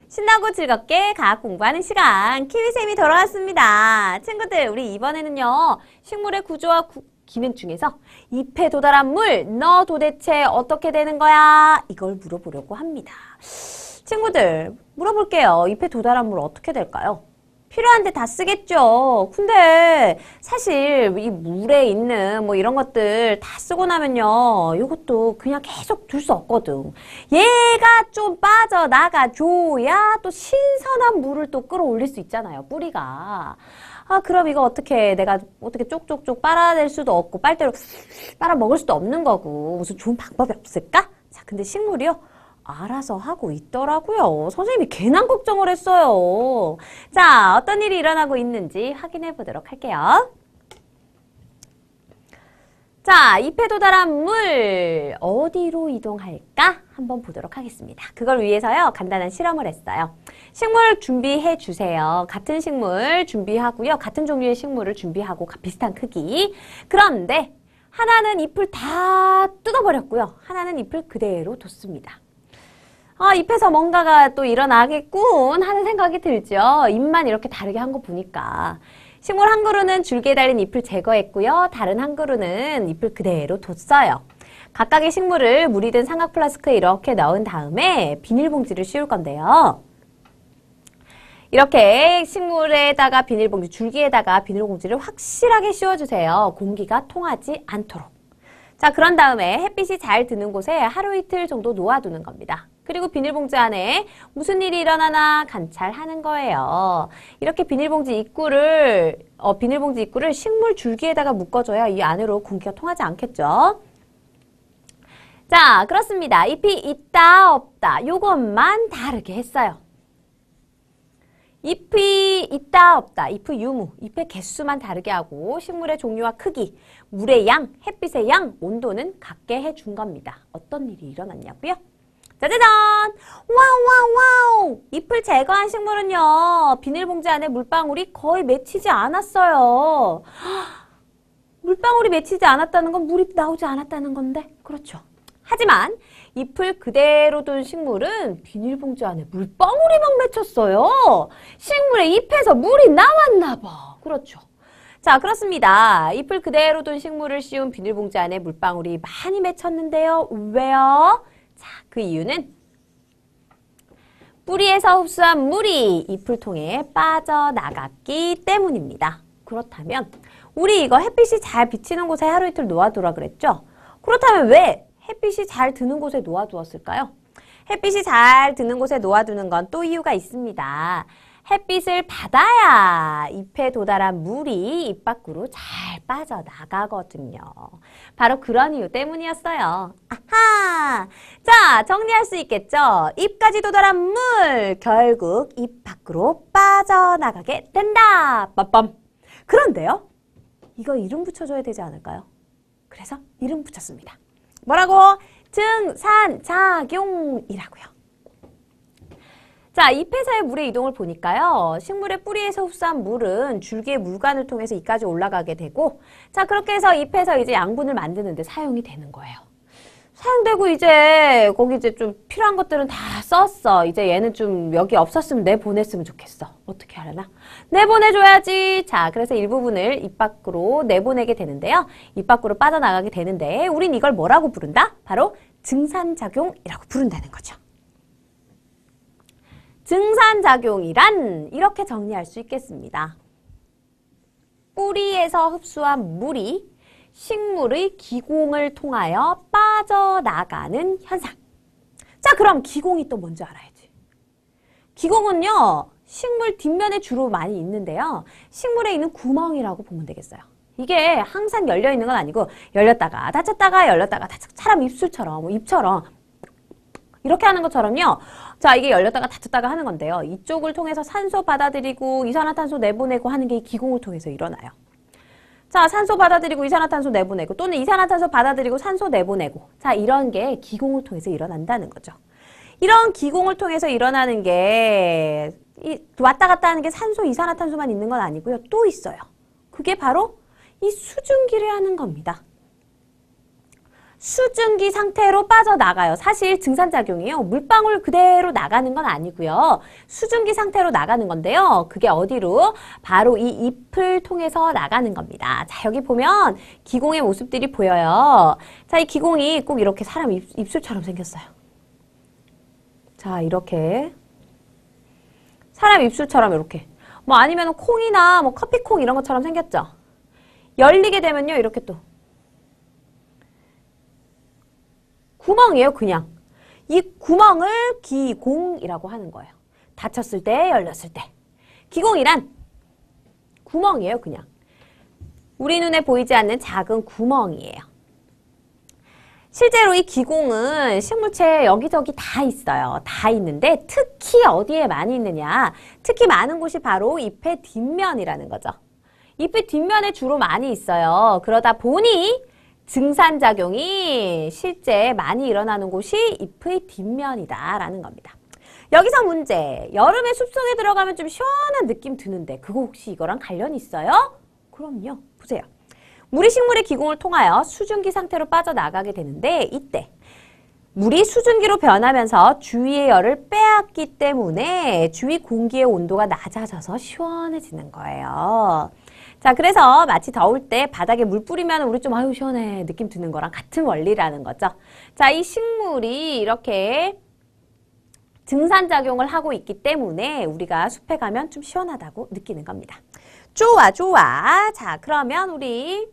신나고 즐겁게 과학 공부하는 시간, 키위쌤이 돌아왔습니다. 친구들, 우리 이번에는요, 식물의 구조와 기능 중에서 잎에 도달한 물, 너 도대체 어떻게 되는 거야? 이걸 물어보려고 합니다. 친구들, 물어볼게요. 잎에 도달한 물 어떻게 될까요? 필요한데 다 쓰겠죠. 근데 사실 이 물에 있는 뭐 이런 것들 다 쓰고 나면요, 이것도 그냥 계속 둘 수 없거든. 얘가 좀 빠져나가줘야 또 신선한 물을 또 끌어올릴 수 있잖아요, 뿌리가. 그럼 이거 내가 어떻게 쪽쪽쪽 빨아낼 수도 없고, 빨대로 빨아 먹을 수도 없는 거고, 무슨 좋은 방법이 없을까? 자, 근데 식물이요, 알아서 하고 있더라고요. 선생님이 괜한 걱정을 했어요. 자, 어떤 일이 일어나고 있는지 확인해 보도록 할게요. 자, 잎에 도달한 물 어디로 이동할까? 한번 보도록 하겠습니다. 그걸 위해서요, 간단한 실험을 했어요. 식물 준비해 주세요. 같은 식물 준비하고요. 같은 종류의 식물을 준비하고 비슷한 크기. 그런데 하나는 잎을 다 뜯어버렸고요. 하나는 잎을 그대로 뒀습니다. 잎에서 뭔가가 또 일어나겠군 하는 생각이 들죠. 잎만 이렇게 다르게 한 거 보니까. 식물 한 그루는 줄기에 달린 잎을 제거했고요. 다른 한 그루는 잎을 그대로 뒀어요. 각각의 식물을 물이 든 삼각 플라스크에 이렇게 넣은 다음에 비닐봉지를 씌울 건데요. 이렇게 식물에다가 비닐봉지, 줄기에다가 비닐봉지를 확실하게 씌워주세요. 공기가 통하지 않도록. 자, 그런 다음에 햇빛이 잘 드는 곳에 하루 이틀 정도 놓아두는 겁니다. 그리고 비닐봉지 안에 무슨 일이 일어나나 관찰하는 거예요. 이렇게 비닐봉지 입구를 식물 줄기에다가 묶어줘야 이 안으로 공기가 통하지 않겠죠. 자, 그렇습니다. 잎이 있다 없다 요것만 다르게 했어요. 잎이 있다 없다, 잎의 유무, 잎의 개수만 다르게 하고 식물의 종류와 크기, 물의 양, 햇빛의 양, 온도는 같게 해준 겁니다. 어떤 일이 일어났냐고요? 짜자잔! 와우! 잎을 제거한 식물은요, 비닐봉지 안에 물방울이 거의 맺히지 않았어요. 물방울이 맺히지 않았다는 건 물이 나오지 않았다는 건데, 그렇죠. 하지만 잎을 그대로 둔 식물은 비닐봉지 안에 물방울이 막 맺혔어요. 식물의 잎에서 물이 나왔나 봐. 그렇죠. 자, 그렇습니다. 잎을 그대로 둔 식물을 씌운 비닐봉지 안에 물방울이 많이 맺혔는데요. 왜요? 자, 그 이유는 뿌리에서 흡수한 물이 잎을 통해 빠져나갔기 때문입니다. 그렇다면 우리 이거 햇빛이 잘 비치는 곳에 하루 이틀 놓아두라 그랬죠? 그렇다면 왜 햇빛이 잘 드는 곳에 놓아두었을까요? 햇빛이 잘 드는 곳에 놓아두는 건 또 이유가 있습니다. 햇빛을 받아야 잎에 도달한 물이 잎 밖으로 잘 빠져나가거든요. 바로 그런 이유 때문이었어요. 아하! 자, 정리할 수 있겠죠? 잎까지 도달한 물, 결국 잎 밖으로 빠져나가게 된다. 빠빰! 그런데요? 이거 이름 붙여줘야 되지 않을까요? 그래서 이름 붙였습니다. 뭐라고? 증산작용이라고요. 자, 잎에서의 물의 이동을 보니까요. 식물의 뿌리에서 흡수한 물은 줄기의 물관을 통해서 잎까지 올라가게 되고, 자, 그렇게 해서 잎에서 이제 양분을 만드는데 사용이 되는 거예요. 사용되고 이제 거기 이제 좀 필요한 것들은 다 썼어. 이제 얘는 좀 여기 없었으면 내보냈으면 좋겠어. 어떻게 하려나? 내보내줘야지. 자, 그래서 일부분을 잎 밖으로 내보내게 되는데요. 잎 밖으로 빠져나가게 되는데 우린 이걸 뭐라고 부른다? 바로 증산작용이라고 부른다는 거죠. 증산작용이란 이렇게 정리할 수 있겠습니다. 뿌리에서 흡수한 물이 식물의 기공을 통하여 빠져나가는 현상. 자, 그럼 기공이 또 뭔지 알아야지. 기공은요, 식물 뒷면에 주로 많이 있는데요. 식물에 있는 구멍이라고 보면 되겠어요. 이게 항상 열려있는 건 아니고 열렸다가 닫혔다가 열렸다가 닫혔다가 사람 입술처럼, 입처럼 이렇게 하는 것처럼요. 자, 이게 열렸다가 닫혔다가 하는 건데요. 이쪽을 통해서 산소 받아들이고 이산화탄소 내보내고 하는 게 이 기공을 통해서 일어나요. 자, 산소 받아들이고 이산화탄소 내보내고 또는 이산화탄소 받아들이고 산소 내보내고 자, 이런 게 기공을 통해서 일어난다는 거죠. 이런 기공을 통해서 일어나는 게 왔다 갔다 하는 게 산소, 이산화탄소만 있는 건 아니고요. 또 있어요. 그게 바로 이 수증기를 하는 겁니다. 수증기 상태로 빠져나가요. 사실 증산작용이요. 물방울 그대로 나가는 건 아니고요. 수증기 상태로 나가는 건데요. 그게 어디로? 바로 이 잎을 통해서 나가는 겁니다. 자, 여기 보면 기공의 모습들이 보여요. 자, 이 기공이 꼭 이렇게 사람 입술처럼 생겼어요. 자, 이렇게. 사람 입술처럼 이렇게. 뭐 아니면 콩이나 뭐 커피콩 이런 것처럼 생겼죠. 열리게 되면요. 이렇게 또. 구멍이에요, 그냥. 이 구멍을 기공이라고 하는 거예요. 닫혔을 때, 열렸을 때. 기공이란 구멍이에요, 그냥. 우리 눈에 보이지 않는 작은 구멍이에요. 실제로 이 기공은 식물체에 여기저기 다 있어요. 다 있는데 특히 어디에 많이 있느냐? 특히 많은 곳이 바로 잎의 뒷면이라는 거죠. 잎의 뒷면에 주로 많이 있어요. 그러다 보니 증산작용이 실제 많이 일어나는 곳이 잎의 뒷면이다라는 겁니다. 여기서 문제. 여름에 숲속에 들어가면 좀 시원한 느낌 드는데 그거 혹시 이거랑 관련이 있어요? 그럼요. 보세요. 물이 식물의 기공을 통하여 수증기 상태로 빠져나가게 되는데 이때 물이 수증기로 변하면서 주위의 열을 빼앗기 때문에 주위 공기의 온도가 낮아져서 시원해지는 거예요. 자, 그래서 마치 더울 때 바닥에 물 뿌리면 우리 좀 아유 시원해 느낌 드는 거랑 같은 원리라는 거죠. 자, 이 식물이 이렇게 증산작용을 하고 있기 때문에 우리가 숲에 가면 좀 시원하다고 느끼는 겁니다. 좋아, 좋아. 자, 그러면 우리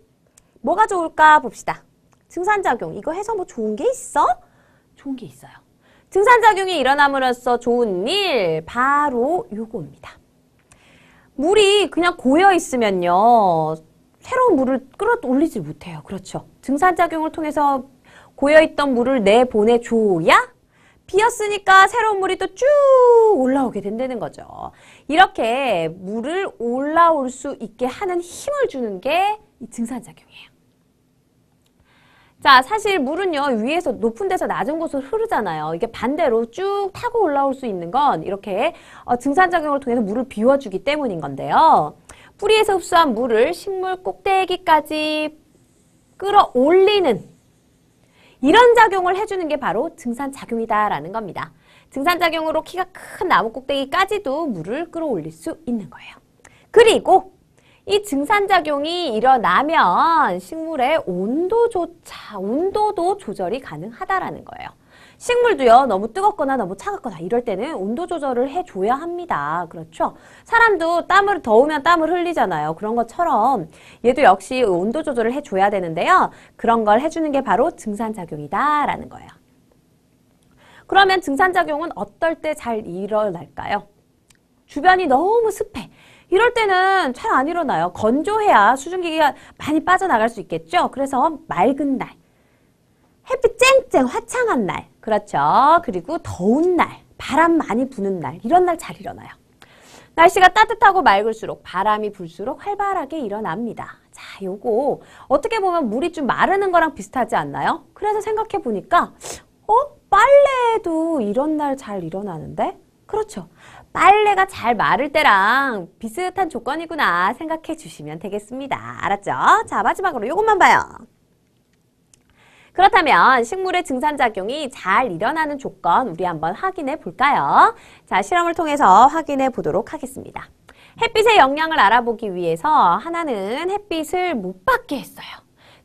뭐가 좋을까 봅시다. 증산작용. 이거 해서 뭐 좋은 게 있어? 좋은 게 있어요. 증산작용이 일어남으로써 좋은 일, 바로 요거입니다. 물이 그냥 고여 있으면요. 새로운 물을 끌어올리지 못해요. 그렇죠. 증산작용을 통해서 고여있던 물을 내보내줘야 비었으니까 새로운 물이 또 쭉 올라오게 된다는 거죠. 이렇게 물을 올라올 수 있게 하는 힘을 주는 게 이 증산작용이에요. 자, 사실 물은요, 위에서 높은 데서 낮은 곳으로 흐르잖아요. 이게 반대로 쭉 타고 올라올 수 있는 건 이렇게 증산작용을 통해서 물을 비워주기 때문인 건데요. 뿌리에서 흡수한 물을 식물 꼭대기까지 끌어올리는 이런 작용을 해주는 게 바로 증산작용이다라는 겁니다. 증산작용으로 키가 큰 나무 꼭대기까지도 물을 끌어올릴 수 있는 거예요. 그리고 이 증산작용이 일어나면 식물의 온도도 조절이 가능하다라는 거예요. 식물도요, 너무 뜨겁거나 너무 차갑거나 이럴 때는 온도 조절을 해줘야 합니다. 그렇죠? 사람도 더우면 땀을 흘리잖아요. 그런 것처럼 얘도 역시 온도 조절을 해줘야 되는데요. 그런 걸 해주는 게 바로 증산작용이다라는 거예요. 그러면 증산작용은 어떨 때 잘 일어날까요? 주변이 너무 습해. 이럴 때는 잘 안 일어나요. 건조해야 수증기가 많이 빠져나갈 수 있겠죠. 그래서 맑은 날, 햇빛 쨍쨍 화창한 날, 그렇죠. 그리고 더운 날, 바람 많이 부는 날, 이런 날 잘 일어나요. 날씨가 따뜻하고 맑을수록 바람이 불수록 활발하게 일어납니다. 자, 요거 어떻게 보면 물이 좀 마르는 거랑 비슷하지 않나요? 그래서 생각해 보니까 빨래도 이런 날 잘 일어나는데? 그렇죠. 빨래가 잘 마를 때랑 비슷한 조건이구나 생각해 주시면 되겠습니다. 알았죠? 자, 마지막으로 이것만 봐요. 그렇다면 식물의 증산작용이 잘 일어나는 조건 우리 한번 확인해 볼까요? 자, 실험을 통해서 확인해 보도록 하겠습니다. 햇빛의 영향을 알아보기 위해서 하나는 햇빛을 못 받게 했어요.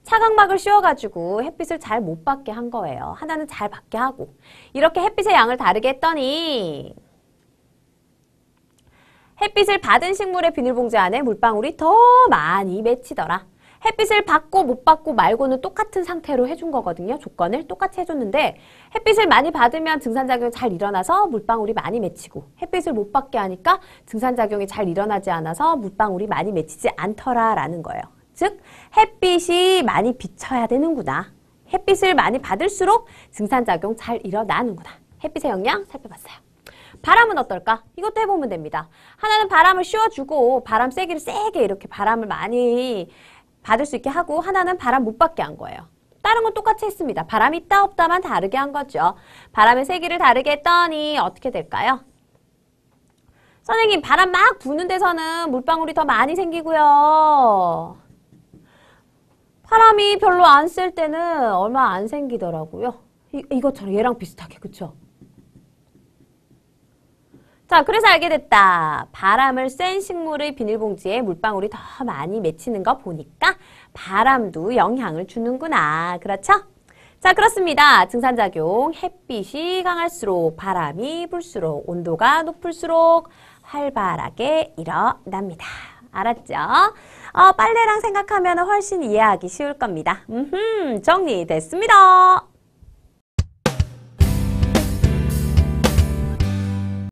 차광막을 씌워가지고 햇빛을 잘 못 받게 한 거예요. 하나는 잘 받게 하고. 이렇게 햇빛의 양을 다르게 했더니 햇빛을 받은 식물의 비닐봉지 안에 물방울이 더 많이 맺히더라. 햇빛을 받고 못 받고 말고는 똑같은 상태로 해준 거거든요. 조건을 똑같이 해줬는데 햇빛을 많이 받으면 증산작용이 잘 일어나서 물방울이 많이 맺히고 햇빛을 못 받게 하니까 증산작용이 잘 일어나지 않아서 물방울이 많이 맺히지 않더라라는 거예요. 즉 햇빛이 많이 비쳐야 되는구나. 햇빛을 많이 받을수록 증산작용 잘 일어나는구나. 햇빛의 영향 살펴봤어요. 바람은 어떨까? 이것도 해보면 됩니다. 하나는 바람을 씌워주고 바람 세기를 세게 이렇게 바람을 많이 받을 수 있게 하고 하나는 바람 못 받게 한 거예요. 다른 건 똑같이 했습니다. 바람이 있다 없다만 다르게 한 거죠. 바람의 세기를 다르게 했더니 어떻게 될까요? 선생님, 바람 막 부는 데서는 물방울이 더 많이 생기고요. 바람이 별로 안 셀 때는 얼마 안 생기더라고요. 이것처럼 얘랑 비슷하게, 그쵸? 자, 그래서 알게 됐다. 바람을 쐰 식물의 비닐봉지에 물방울이 더 많이 맺히는 거 보니까 바람도 영향을 주는구나. 그렇죠? 자, 그렇습니다. 증산작용, 햇빛이 강할수록 바람이 불수록 온도가 높을수록 활발하게 일어납니다. 알았죠? 빨래랑 생각하면 훨씬 이해하기 쉬울 겁니다. 정리됐습니다.